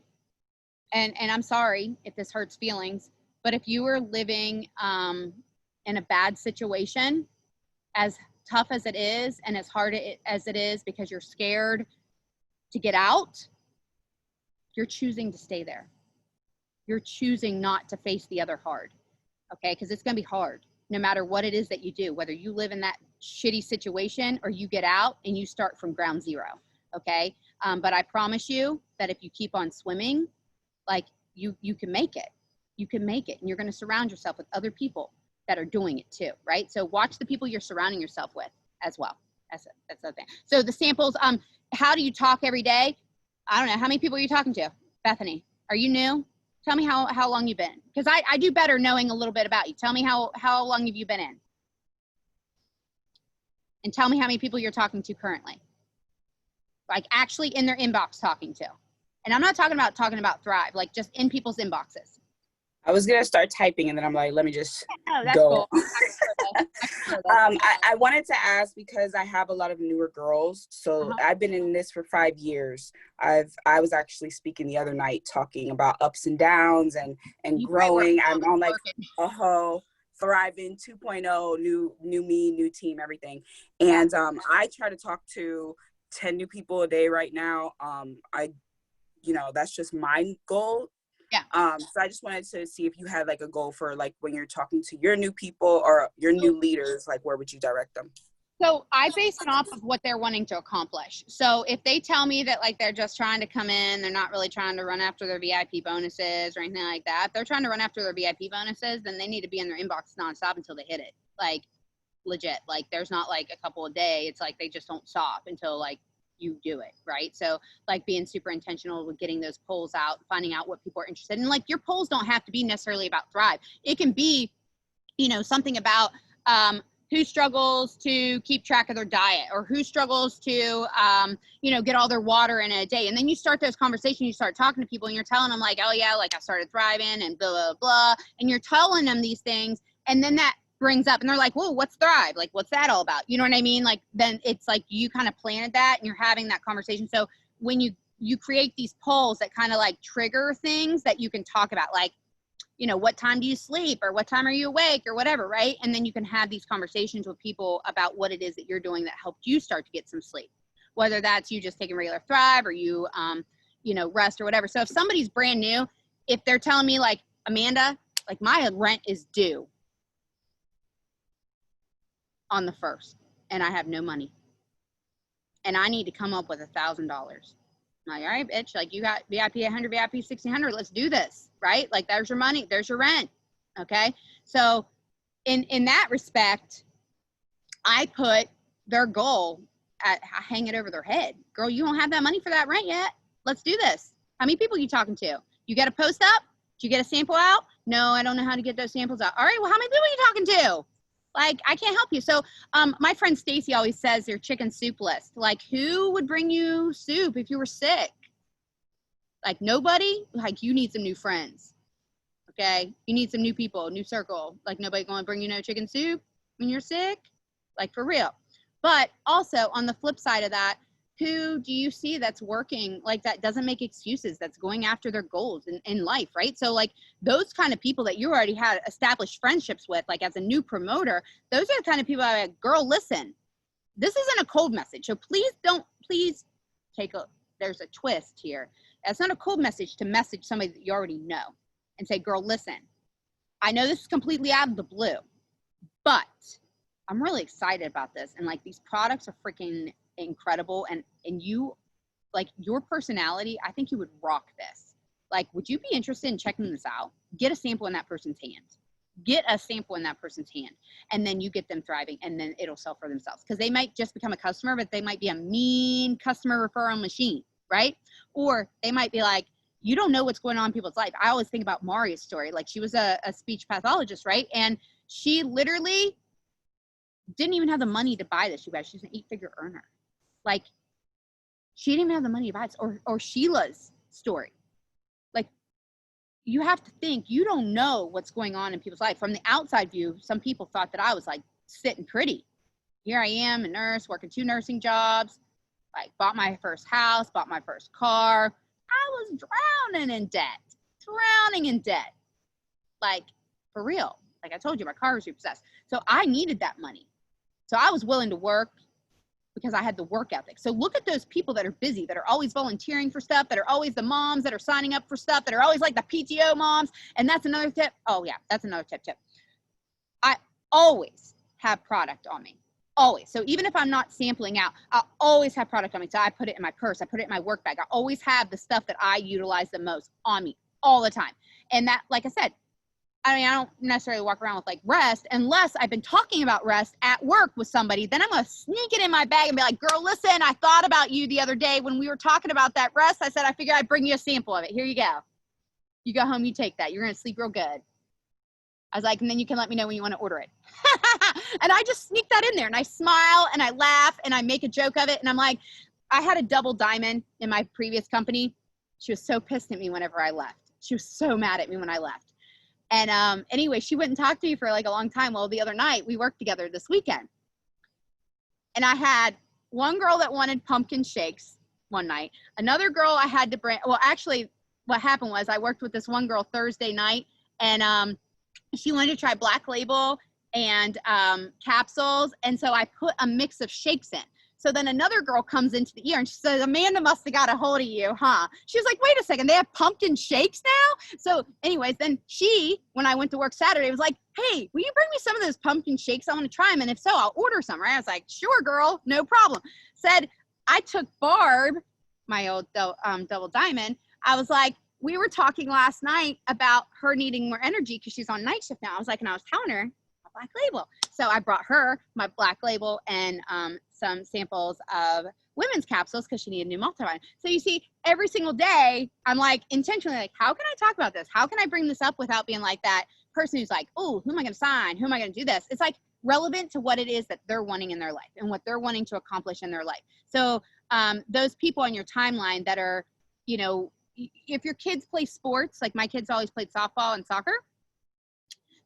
and I'm sorry if this hurts feelings, but if you are living in a bad situation, as tough as it is and as hard as it is because you're scared to get out, you're choosing to stay there. You're choosing not to face the other hard, okay? Because it's going to be hard no matter what it is that you do, whether you live in that shitty situation or you get out and you start from ground zero, okay? But I promise you that if you keep on swimming, like, you can make it. You can make it, and you're going to surround yourself with other people that are doing it too, right? So watch the people you're surrounding yourself with as well. That's the thing. So the samples, how do you talk every day? I don't know. How many people are you talking to? Bethany, are you new? Tell me how long you've been. Because I do better knowing a little bit about you. Tell me how long have you been in? And tell me how many people you're talking to currently. Like, actually in their inbox talking to. And I'm not talking about Thrive, like just in people's inboxes. I was going to start typing, and then I'm like, let me just that's go. Cool. I wanted to ask, because I have a lot of newer girls. So I've been in this for 5 years. I was actually speaking the other night talking about ups and downs and growing. I'm on like, thriving 2.0, new me, new team, everything. And I try to talk to 10 new people a day right now. That's just my goal. Yeah. So I just wanted to see if you had like a goal for like when you're talking to your new people or your new leaders, like where would you direct them? So I base it off of what they're wanting to accomplish. So if they tell me that like they're just trying to come in, they're not really trying to run after their VIP bonuses or anything like that. If they're trying to run after their VIP bonuses, then they need to be in their inbox nonstop until they hit it. Like, legit. Like, there's not like a couple a day. It's like they just don't stop until like you do it, right? So like being super intentional with getting those polls out, finding out what people are interested in. Like, your polls don't have to be necessarily about Thrive. It can be, something about who struggles to keep track of their diet, or who struggles to, get all their water in a day. And then you start those conversations, you start talking to people and you're telling them like, oh yeah, like I started thriving and blah, blah, blah. And you're telling them these things. And then that brings up, and they're like, whoa, what's Thrive? Like, what's that all about? You know what I mean? Like, then it's like you kind of planted that and you're having that conversation. So when you create these polls that kind of like trigger things that you can talk about, like, you know, what time do you sleep, or what time are you awake, or whatever, right? And then you can have these conversations with people about what it is that you're doing that helped you start to get some sleep, whether that's you just taking regular Thrive, or you, you know, rest or whatever. So if somebody's brand new, if they're telling me like, Amanda, like my rent is due on the 1st and I have no money and I need to come up with $1,000. Like, all right, bitch, like you got VIP 100, VIP 1600, let's do this, right? Like there's your money, there's your rent. Okay. So in that respect, I put their goal I hang it over their head. Girl, you don't have that money for that rent yet. Let's do this. How many people are you talking to? You get a post up? Did you get a sample out? No, I don't know how to get those samples out. All right, well, how many people are you talking to? Like, I can't help you. So my friend Stacy always says their chicken soup list. Like, who would bring you soup if you were sick? Like, nobody? Like, you need some new friends, okay? You need some new people, new circle. Like, nobody going to bring you no chicken soup when you're sick? Like, for real. But also, on the flip side of that, who do you see that's working, like, that doesn't make excuses, that's going after their goals in life, right? So, like, those kind of people that you already had established friendships with, like, as a new promoter, those are the kind of people that are like, girl, listen, this isn't a cold message. So please take there's a twist here. That's not a cold message to message somebody that you already know and say, girl, listen, I know this is completely out of the blue, but I'm really excited about this. And like, these products are freaking incredible. And you, like, your personality, I think you would rock this. Like, would you be interested in checking this out? Get a sample in that person's hand. Get a sample in that person's hand. And then you get them thriving, and then it'll sell for themselves. Because they might just become a customer, but they might be a mean customer referral machine, right? Or they might be like, you don't know what's going on in people's life. I always think about Maria's story. Like, she was a speech pathologist, right? And she literally didn't even have the money to buy this, you guys. She's an 8-figure earner. Like, she didn't even have the money to buy this. Or Sheila's story. Like, you have to think, you don't know what's going on in people's life. From the outside view, some people thought that I was like sitting pretty. Here I am, a nurse, working 2 nursing jobs, like bought my first house, bought my first car. I was drowning in debt. Like, for real. Like I told you, my car was repossessed. So I needed that money. So I was willing to work because I had the work ethic. So look at those people that are busy, that are always volunteering for stuff, that are always the moms that are signing up for stuff, that are always like the PTO moms. And that's another tip. Oh yeah, that's another tip. I always have product on me. Always. So even if I'm not sampling out, I always have product on me. So I put it in my purse. I put it in my work bag. I always have the stuff that I utilize the most on me all the time. And that, like I said, I mean, I don't necessarily walk around with like rest unless I've been talking about rest at work with somebody. Then I'm going to sneak it in my bag and be like, girl, listen, I thought about you the other day when we were talking about that rest. I said, I figured I'd bring you a sample of it. Here you go. You go home, you take that. You're going to sleep real good. I was like, and then you can let me know when you want to order it. And I just sneak that in there, and I smile and I laugh and I make a joke of it. And I'm like, I had a double diamond in my previous company. She was so pissed at me whenever I left. She was so mad at me when I left. And anyway, she wouldn't talk to me for like a long time. Well, the other night we worked together this weekend, and I had one girl that wanted pumpkin shakes one night. Another girl I had to bring, well, actually what happened was I worked with this one girl Thursday night, and she wanted to try Black Label and capsules. And so I put a mix of shakes in. So then another girl comes into the ear and she says, Amanda must have got a hold of you, huh? She was like, wait a second, they have pumpkin shakes now? So anyways, then she, when I went to work Saturday, was like, hey, will you bring me some of those pumpkin shakes? I want to try them. And if so, I'll order some, right? I was like, sure, girl, no problem. Said, I took Barb, my old double diamond. I was like, we were talking last night about her needing more energy because she's on night shift now. I was like, and I was telling her Black Label. So I brought her my Black Label and some samples of women's capsules because she needed a new multivitamin. So you see, every single day, I'm like intentionally like, how can I talk about this? How can I bring this up without being like that person who's like, oh, who am I going to sign? Who am I going to do this? It's like relevant to what it is that they're wanting in their life and what they're wanting to accomplish in their life. So those people on your timeline that are, you know, if your kids play sports, like my kids always played softball and soccer.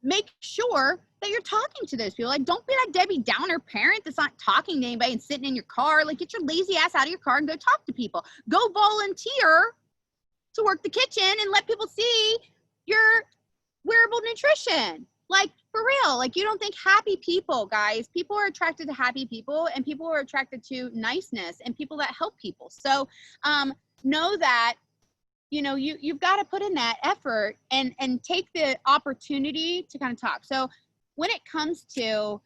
make sure that you're talking to those people. Like, don't be that Debbie Downer parent that's not talking to anybody and sitting in your car. Like, get your lazy ass out of your car and go talk to people. Go volunteer to work the kitchen and let people see your wearable nutrition. Like, for real. Like, you don't think happy people, guys, people are attracted to happy people, and people are attracted to niceness and people that help people. So know that, you know, you've got to put in that effort and take the opportunity to kind of talk. So when it comes to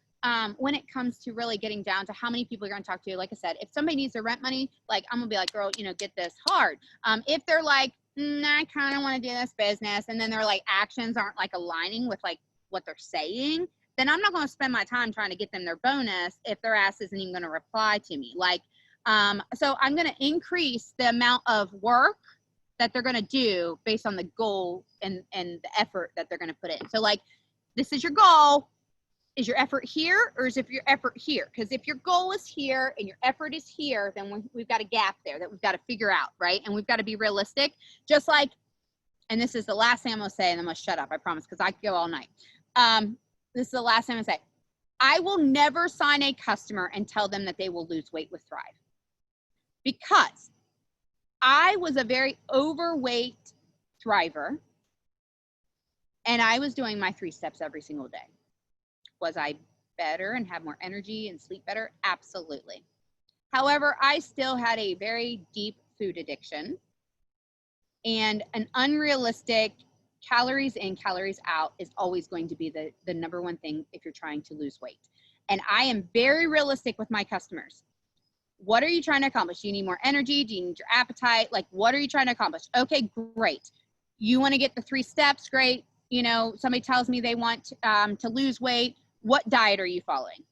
really getting down to how many people you're going to talk to, like I said, if somebody needs their rent money, like, I'm gonna be like, girl, you know, get this hard. If they're like, I kind of want to do this business, and then their like actions aren't like aligning with like what they're saying, then I'm not going to spend my time trying to get them their bonus if their ass isn't even going to reply to me. Like, so I'm going to increase the amount of work that they're going to do based on the goal and the effort that they're going to put in. So like, this is your goal. Is your effort here, or is your effort here? Because if your goal is here and your effort is here, then we've got a gap there that we've got to figure out, right? And we've got to be realistic. Just like, and this is the last thing I'm going to say, and I'm going to shut up, I promise, because I could go all night. This is the last thing I'm going to say. I will never sign a customer and tell them that they will lose weight with Thrive, because I was a very overweight thriver, and I was doing my 3 steps every single day. Was I better and have more energy and sleep better? Absolutely. However, I still had a very deep food addiction, and an unrealistic calories in, calories out is always going to be the number one thing if you're trying to lose weight. And I am very realistic with my customers. What are you trying to accomplish? Do you need more energy? Do you need your appetite? Like, what are you trying to accomplish? Okay, great. You want to get the 3 steps? Great. You know, somebody tells me they want to lose weight. What diet are you following?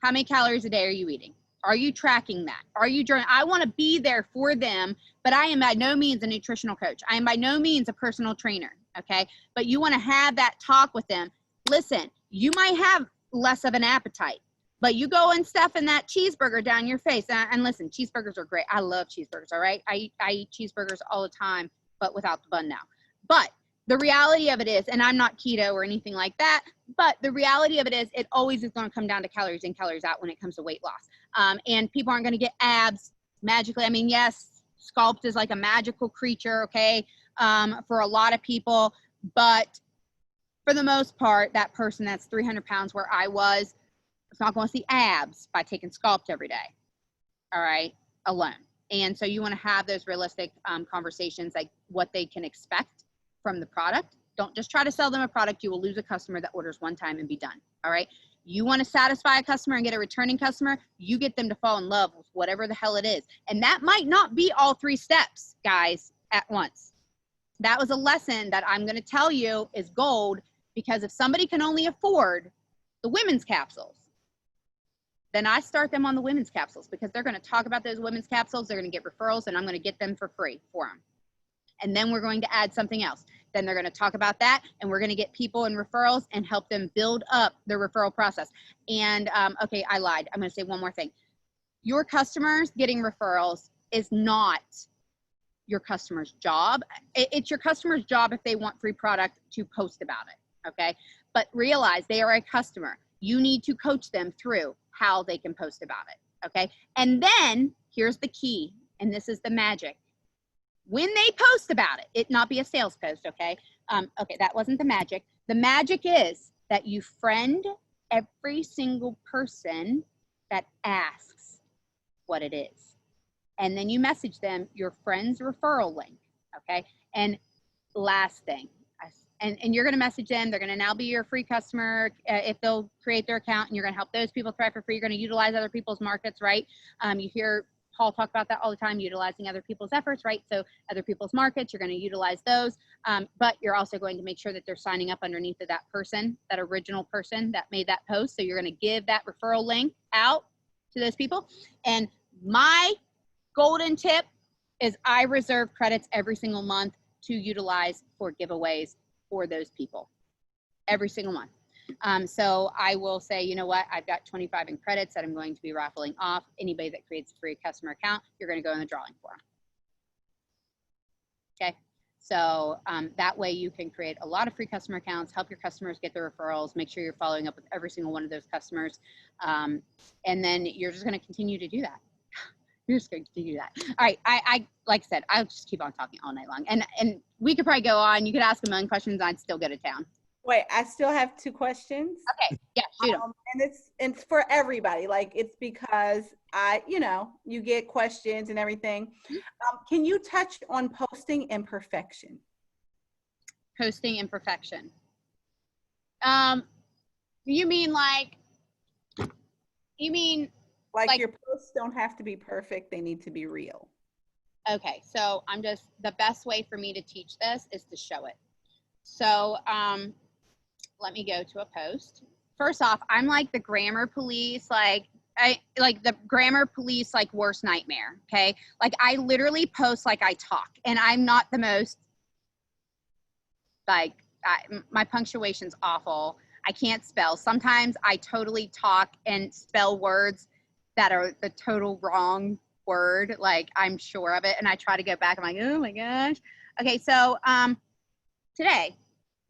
How many calories a day are you eating? Are you tracking that? Are you journaling? I want to be there for them, but I am by no means a nutritional coach. I am by no means a personal trainer, okay? But you want to have that talk with them. Listen, you might have less of an appetite, but you go and stuffing that cheeseburger down your face. And listen, cheeseburgers are great. I love cheeseburgers, all right? I eat cheeseburgers all the time, but without the bun now. But the reality of it is, and I'm not keto or anything like that, but the reality of it is, it always is going to come down to calories in, calories out when it comes to weight loss. And people aren't going to get abs magically. I mean, yes, Sculpt is like a magical creature, okay, for a lot of people. But for the most part, that person that's 300 pounds where I was, is not going to see abs by taking Sculpt every day, all right, alone. And so you want to have those realistic conversations, like what they can expect from the product. Don't just try to sell them a product. You will lose a customer that orders one time and be done. All right. You want to satisfy a customer and get a returning customer. You get them to fall in love with whatever the hell it is. And that might not be all 3 steps, guys, at once. That was a lesson that I'm going to tell you is gold, because if somebody can only afford the women's capsules, then I start them on the women's capsules, because they're going to talk about those women's capsules. They're going to get referrals, and I'm going to get them for free for them. And then we're going to add something else. Then they're going to talk about that, and we're going to get people and referrals and help them build up their referral process. And okay, I lied. I'm going to say one more thing. Your customers getting referrals is not your customer's job. It's your customer's job if they want free product to post about it, okay? But realize they are a customer. You need to coach them through how they can post about it, okay? And then here's the key, and this is the magic. When they post about it not be a sales post, okay? Okay, that wasn't the magic. The magic is that you friend every single person that asks what it is. And then you message them your friend's referral link, okay? And last thing, and you're gonna message them, they're gonna now be your free customer if they'll create their account, and you're gonna help those people thrive for free. You're gonna utilize other people's markets, right? You hear Paul talk about that all the time, utilizing other people's efforts, right? So other people's markets, you're going to utilize those, but you're also going to make sure that they're signing up underneath of that person, that original person that made that post. So you're going to give that referral link out to those people. And my golden tip is I reserve credits every single month to utilize for giveaways for those people, every single month. So I will say, you know what, I've got 25 in credits that I'm going to be raffling off. Anybody that creates a free customer account, you're going to go in the drawing for them. Okay. So that way you can create a lot of free customer accounts, help your customers get their referrals, make sure you're following up with every single one of those customers. And then you're just going to continue to do that. You're just going to do that. All right. I like I said, I'll just keep on talking all night long. And we could probably go on. You could ask a million questions. I'd still go to town. Wait, I still have 2 questions. Okay. Yeah, shoot 'em. And it's for everybody. Like, it's because you get questions and everything. Can you touch on posting imperfection? Posting imperfection. You mean like Your posts don't have to be perfect. They need to be real. Okay, so the best way for me to teach this is to show it. So let me go to a post. First off, I'm like the grammar police, the grammar police, worst nightmare, okay? Like, I literally post like I talk, and I'm not the most, my punctuation's awful. I can't spell. Sometimes I totally talk and spell words that are the total wrong word, like I'm sure of it, and I try to go back. I'm like, oh my gosh. Okay, so today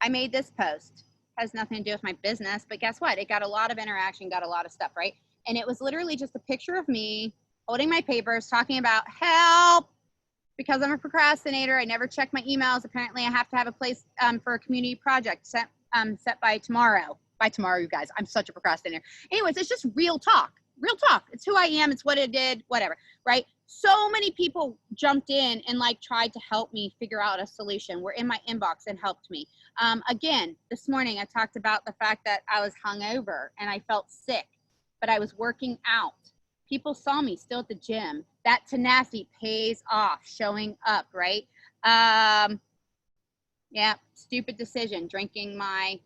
I made this post. Has nothing to do with my business, but guess what? It got a lot of interaction, got a lot of stuff, right? And it was literally just a picture of me holding my papers, talking about help, because I'm a procrastinator. I never check my emails. Apparently I have to have a place for a community project set by tomorrow. By tomorrow, you guys. I'm such a procrastinator. Anyways, it's just real talk. Real talk. It's who I am. It's what I did, whatever, right? So many people jumped in and tried to help me figure out a solution, were in my inbox and helped me. Again, this morning I talked about the fact that I was hungover and I felt sick, but I was working out. People saw me still at the gym. That tenacity pays off, showing up, right? Yeah, stupid decision, drinking my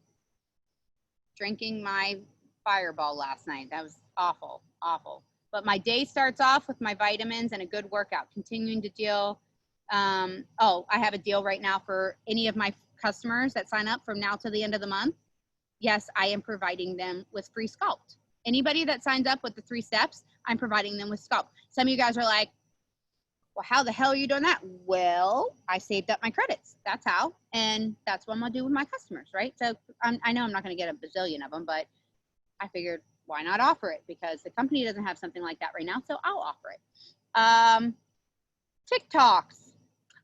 Fireball last night. That was awful, awful. But my day starts off with my vitamins and a good workout, continuing to deal. I have a deal right now for any of my customers that sign up from now to the end of the month. Yes, I am providing them with free Sculpt. Anybody that signs up with the 3 steps, I'm providing them with Sculpt. Some of you guys are like, well, how the hell are you doing that? Well, I saved up my credits. That's how. And that's what I'm going to do with my customers, right? So I know I'm not going to get a bazillion of them, but I figured, why not offer it? Because the company doesn't have something like that right now, so I'll offer it. TikToks.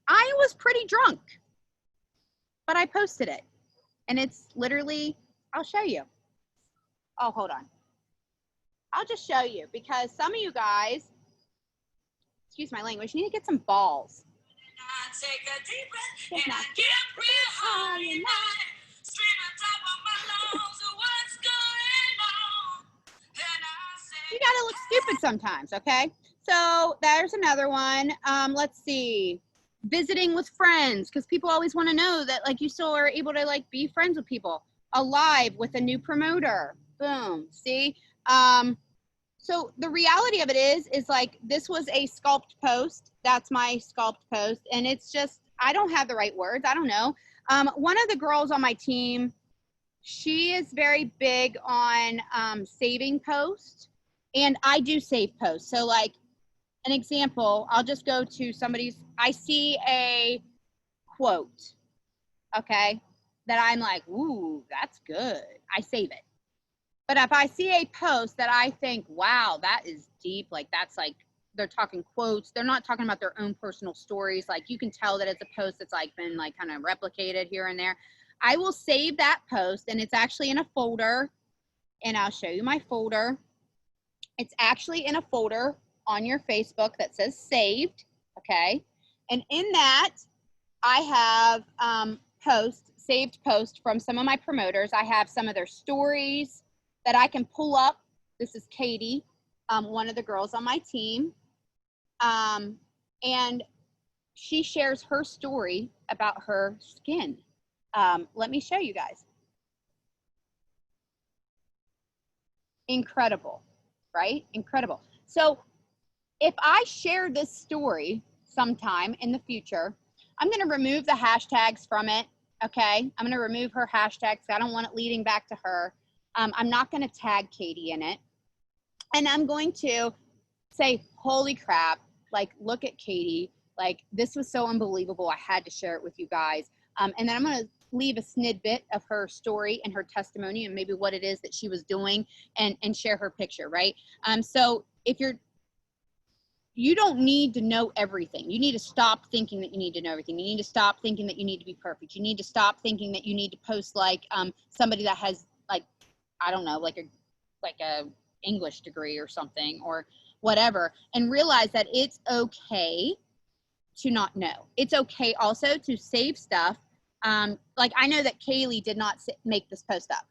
I was pretty drunk, but I posted it. And it's literally, I'll show you. Oh, hold on. I'll just show you, because some of you guys, excuse my language, need to get some balls. I take a deep breath and I get real high and I scream on top of my lungs, what's going on? And I say, you gotta look stupid sometimes, okay? So there's another one. Let's see. Visiting with friends, because people always want to know that you still are able to be friends with people. Alive with a new promoter. Boom. See? So the reality of it is this was a Sculpt post. That's my Sculpt post. And it's just, I don't have the right words. I don't know. One of the girls on my team, she is very big on saving posts. And I do save posts. So an example, I'll just go to I see a quote, okay, that I'm like, ooh, that's good. I save it. But if I see a post that I think, wow, that is deep, they're talking quotes, they're not talking about their own personal stories, you can tell that it's a post that's been kind of replicated here and there, I will save that post, and it's actually in a folder, and I'll show you my folder. It's actually in a folder on your Facebook that says saved, okay? And in that, I have saved posts from some of my promoters. I have some of their stories that I can pull up. This is Katie, one of the girls on my team. And she shares her story about her skin. Let me show you guys. Incredible, right? Incredible. So if I share this story sometime in the future, I'm going to remove the hashtags from it, okay? I'm going to remove her hashtags. I don't want it leading back to her. I'm not going to tag Katie in it. And I'm going to say, holy crap, look at Katie, Like, this was so unbelievable. I had to share it with you guys. And then I'm going to leave a snippet of her story and her testimony and maybe what it is that she was doing, and share her picture, right? So if you don't need to know everything. You need to stop thinking that you need to know everything. You need to stop thinking that you need to be perfect. You need to stop thinking that you need to post like somebody that has, like, I don't know, like a English degree or something or whatever, and realize that it's okay to not know. It's okay also to save stuff. Like, I know that Kaylee did not make this post up.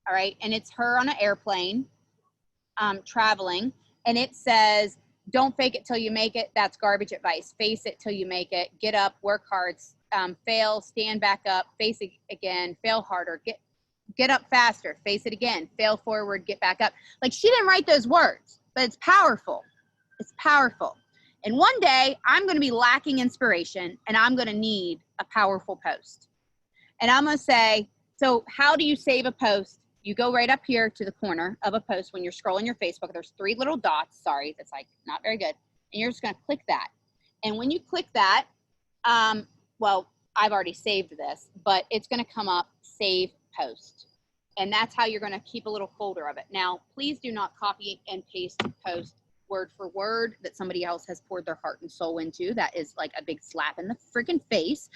All right. And it's her on an airplane traveling, and it says, don't fake it till you make it. That's garbage advice. Face it till you make it. Get up, work hard, fail, stand back up, face it again, fail harder, get up faster, face it again, fail forward, get back up. Like, she didn't write those words, but it's powerful. It's powerful. And one day I'm going to be lacking inspiration, and I'm going to need a powerful post. And I'm going to say, so how do you save a post? You go right up here to the corner of a post when you're scrolling your Facebook. There's 3 little dots. Sorry, that's like not very good. And you're just going to click that. And when you click that, well, I've already saved this, but it's going to come up save post. And that's how you're going to keep a little folder of it. Now, please do not copy and paste post word for word that somebody else has poured their heart and soul into. That is like a big slap in the freaking face.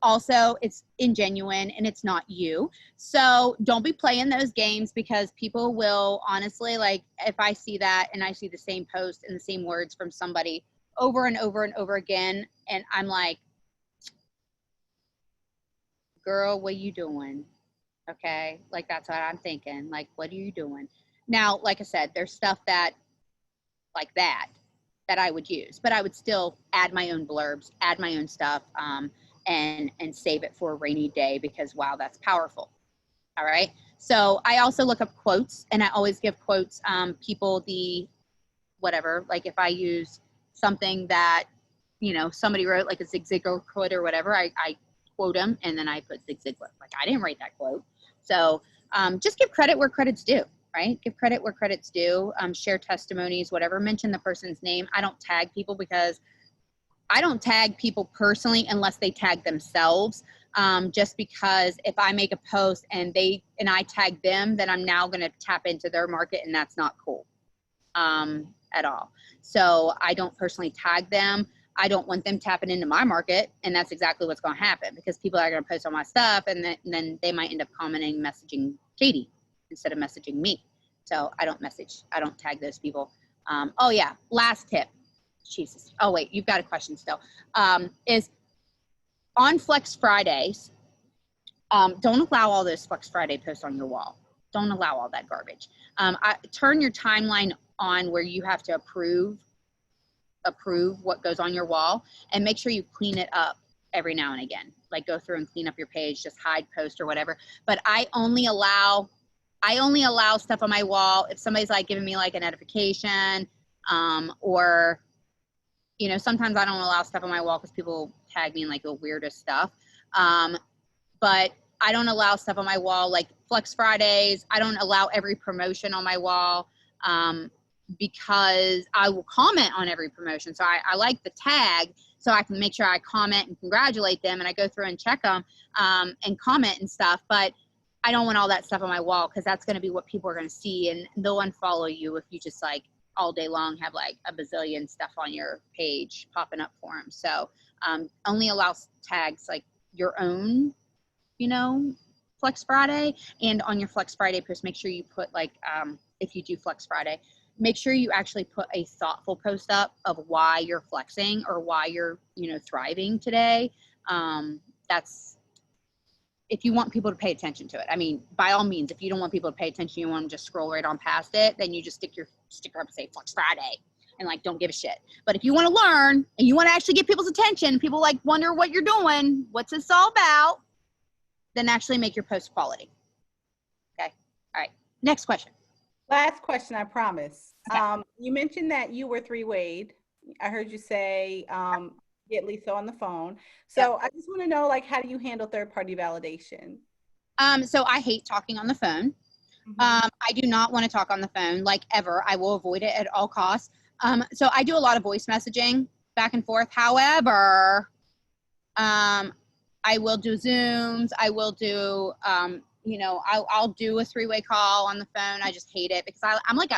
Also, it's ingenuine and it's not you. So don't be playing those games, because people will honestly, like, if I see that and I see the same post and the same words from somebody over and over and over again, and I'm like, girl, what are you doing? Okay. Like, that's what I'm thinking. Like, what are you doing? Now, like I said, there's stuff that like that I would use, but I would still add my own blurbs, add my own stuff, and save it for a rainy day, because wow, that's powerful. All right. So I also look up quotes, and I always give quotes, people the whatever, like if I use something that, you know, somebody wrote, like a Zig Ziglar quote or whatever, I quote them, and then I put Zig Ziglar. Like, I didn't write that quote. So just give credit where credit's due. Right? Give credit where credit's due. Share testimonies, whatever. Mention the person's name. I don't tag people, because I don't tag people personally unless they tag themselves. Just because if I make a post and I tag them, then I'm now going to tap into their market, and that's not cool at all. So I don't personally tag them. I don't want them tapping into my market, and that's exactly what's going to happen, because people are going to post all my stuff, and then they might end up commenting, messaging Katie instead of messaging me. So I don't tag those people. Oh yeah, last tip. Jesus. Oh wait, you've got a question still. Is on Flex Fridays, don't allow all those Flex Friday posts on your wall. Don't allow all that garbage. Turn your timeline on where you have to approve what goes on your wall, and make sure you clean it up every now and again. Like, go through and clean up your page, just hide post or whatever. But I only allow stuff on my wall if somebody's like giving me like a notification, or, you know, sometimes I don't allow stuff on my wall because people tag me in like the weirdest stuff. But I don't allow stuff on my wall like Flex Fridays. I don't allow every promotion on my wall, because I will comment on every promotion. So I like the tag, so I can make sure I comment and congratulate them, and I go through and check them, and comment and stuff. But I don't want all that stuff on my wall, because that's going to be what people are going to see, and they'll unfollow you if you just like all day long have like a bazillion stuff on your page popping up for them. So only allow tags like your own, you know, Flex Friday. And on your Flex Friday post, make sure you put like, if you do Flex Friday, make sure you actually put a thoughtful post up of why you're flexing or why you're, you know, thriving today. That's, if you want people to pay attention to it. I mean, by all means, if you don't want people to pay attention, you want them to just scroll right on past it, then you just stick your sticker up and say Flex Friday and like, don't give a shit. But if you want to learn and you want to actually get people's attention, people like wonder what you're doing, what's this all about, then actually make your post quality. Okay. All right. Next question. Last question, I promise. Okay. You mentioned that you were 3-wayed. I heard you say, get Lisa on the phone. So I just want to know, like, how do you handle third-party validation? So I hate talking on the phone. I do not want to talk on the phone, like, ever. I will avoid it at all costs. So I do a lot of voice messaging. back and forth. However, I will do Zooms. I will do, you know, I'll do a 3-way call on the phone. I just hate it because I'm like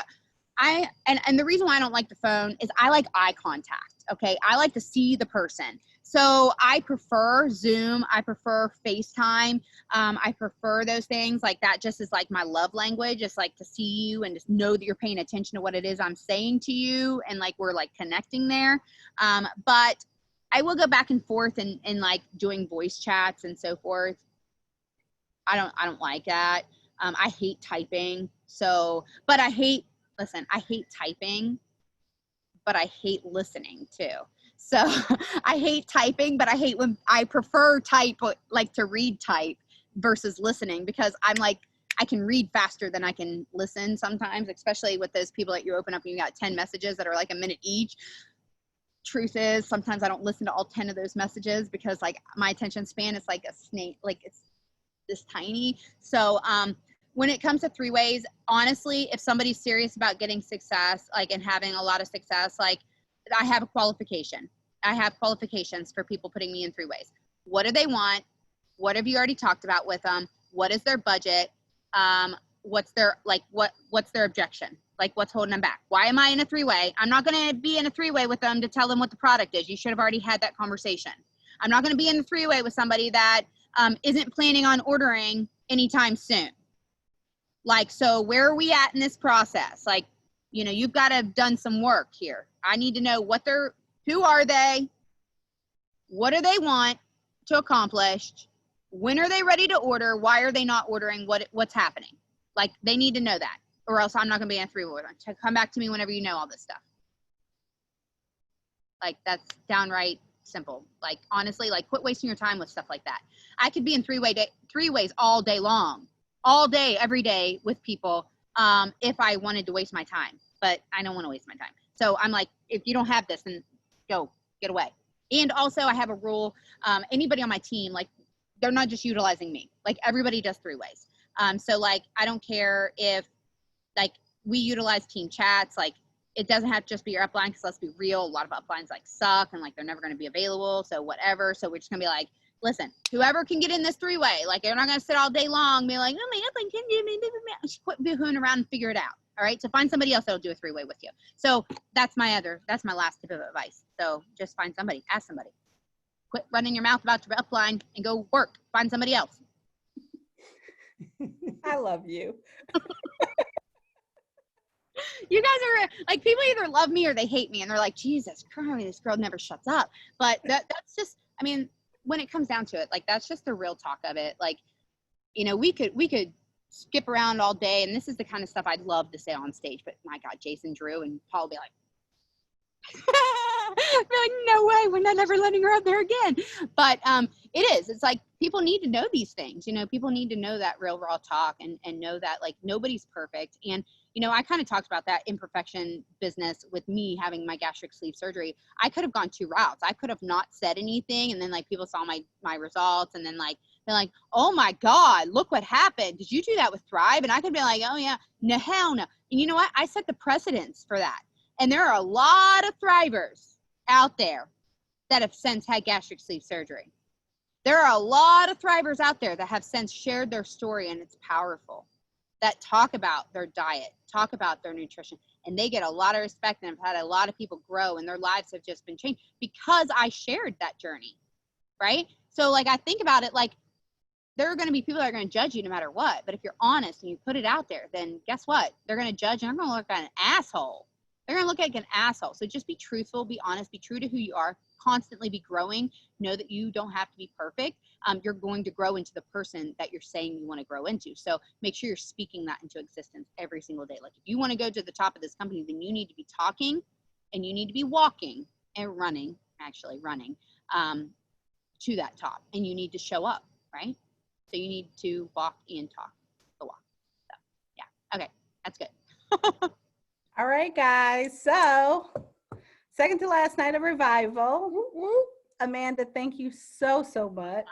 and the reason why I don't like the phone is I like eye contact. Okay. I like to see the person. So I prefer Zoom. I prefer FaceTime. I prefer those things like that. Just is like my love language. It's like to see you and just know that you're paying attention to what it is I'm saying to you. And like, we're like connecting there. But I will go back and forth and like doing voice chats and so forth. I don't like that. I hate typing. So, but I hate typing, but I hate listening too. So I hate typing, but I hate when I prefer type, like to read type versus listening, because I'm like, I can read faster than I can listen sometimes, especially with those people that you open up and you got 10 messages that are like a minute each. Truth is, sometimes I don't listen to all 10 of those messages because like my attention span is like a snake, like it's this tiny. So when it comes to 3-ways, honestly, if somebody's serious about getting success, like, and having a lot of success, like, I have a qualification. I have qualifications for people putting me in 3-ways. What do they want? What have you already talked about with them? What is their budget? What's their, like, what's their objection? Like, what's holding them back? Why am I in a 3-way? I'm not going to be in a 3-way with them to tell them what the product is. You should have already had that conversation. I'm not going to be in a 3-way with somebody that isn't planning on ordering anytime soon. Like, so where are we at in this process? Like, you know, you've got to have done some work here. I need to know who are they? What do they want to accomplish? When are they ready to order? Why are they not ordering? What's happening? Like, they need to know that, or else I'm not going to be in a 3-way with them. Come back to me whenever you know all this stuff. Like, that's downright simple. Like, honestly, like, quit wasting your time with stuff like that. I could be in 3-ways all day long, all day, every day with people, if I wanted to waste my time, but I don't want to waste my time. So I'm like, if you don't have this, then go, get away. And also I have a rule, anybody on my team, like, they're not just utilizing me. Like, everybody does 3-ways. So like, I don't care if, like, we utilize team chats, like, it doesn't have to just be your upline, because let's be real, a lot of uplines like suck and like they're never going to be available. So whatever. So we're just going to be like, listen, whoever can get in this 3-way, like, they're not going to sit all day long and be like, oh, my upline can do me. Just quit boohooing around and figure it out. All right. So find somebody else that'll do a 3-way with you. So that's my last tip of advice. So just find somebody, ask somebody, quit running your mouth about your upline and go work, find somebody else. I love you. You guys are like, people either love me or they hate me, and they're like, Jesus Christ, this girl never shuts up. But that's just, I mean, when it comes down to it, like, that's just the real talk of it. Like, you know, we could skip around all day, and this is the kind of stuff I'd love to say on stage, but my God, Jason, Drew, and Paul will be like, like, no way, we're not ever letting her out there again. But it's like, people need to know these things. You know, people need to know that real raw talk, and know that, like, nobody's perfect. And you know, I kind of talked about that imperfection business with me having my gastric sleeve surgery. I could have gone 2 routes. I could have not said anything, and then like, people saw my results, and then like, they're like, oh my God, look what happened. Did you do that with Thrive? And I could be like, oh yeah, no, hell no. And you know what? I set the precedence for that. And there are a lot of Thrivers out there that have since had gastric sleeve surgery. There are a lot of Thrivers out there that have since shared their story, and it's powerful, that talk about their diet, talk about their nutrition, and they get a lot of respect, and have had a lot of people grow, and their lives have just been changed because I shared that journey, right? So like, I think about it, like, there are going to be people that are going to judge you no matter what. But if you're honest and you put it out there, then guess what? They're going to judge, and they're going to look like an asshole. They're going to look like an asshole. So just be truthful, be honest, be true to who you are, constantly be growing. Know that you don't have to be perfect. You're going to grow into the person that you're saying you want to grow into. So make sure you're speaking that into existence every single day. Like, if you want to go to the top of this company, then you need to be talking, and you need to be walking and running, actually running, to that top. And you need to show up, right? So you need to walk and talk the walk. So yeah. Okay. That's good. All right, guys. So, second to last night of revival. Amanda, thank you so much.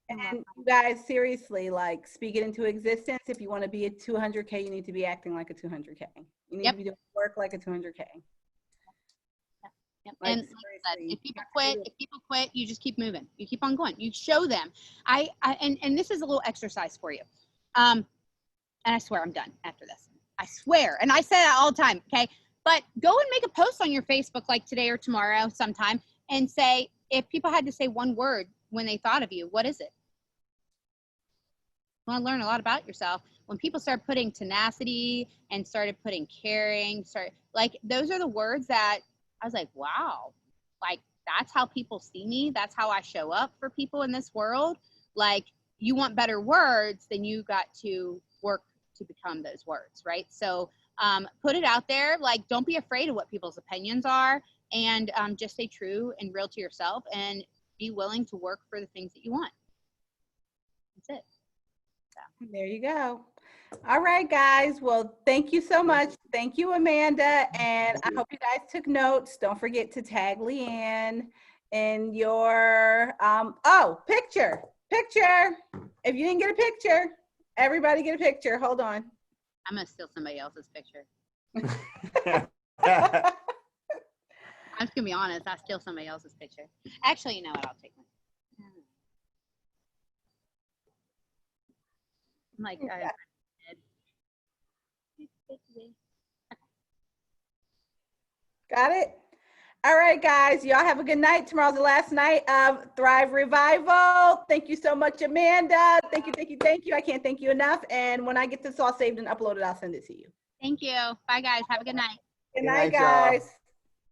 And you guys, seriously, like, speak it into existence. If you want to be a 200K, you need to be acting like a 200K. You need to be doing work like a 200K. Yep. Like, And like I said, seriously, if people quit, you just keep moving. You keep on going. You show them. And this is a little exercise for you. And I swear I'm done after this. I swear. And I say that all the time. Okay. But go and make a post on your Facebook like today or tomorrow sometime and say, if people had to say one word when they thought of you, what is it? You want to learn a lot about yourself. When people start putting tenacity and started putting caring, those are the words that I was like, wow, like that's how people see me. That's how I show up for people in this world. Like, you want better words, then you got to work to become those words, right? So put it out there. Like, don't be afraid of what people's opinions are, and just stay true and real to yourself and be willing to work for the things that you want. That's it. So. there you go. All right, guys. Well, thank you so much. Thank you, Amanda. And I hope you guys took notes. Don't forget to tag Leanne in your, picture. If you didn't get a picture, everybody get a picture. Hold on. I'm going to steal somebody else's picture. I'm just going to be honest. I steal somebody else's picture. Actually, you know what? I'll take mine. I'm like, Got it? All right, guys. Y'all have a good night. Tomorrow's the last night of Thrive Revival. Thank you so much, Amanda. Thank you. I can't thank you enough. And when I get this all saved and uploaded, I'll send it to you. thank you. Bye, guys. Have a good night. Good night, guys.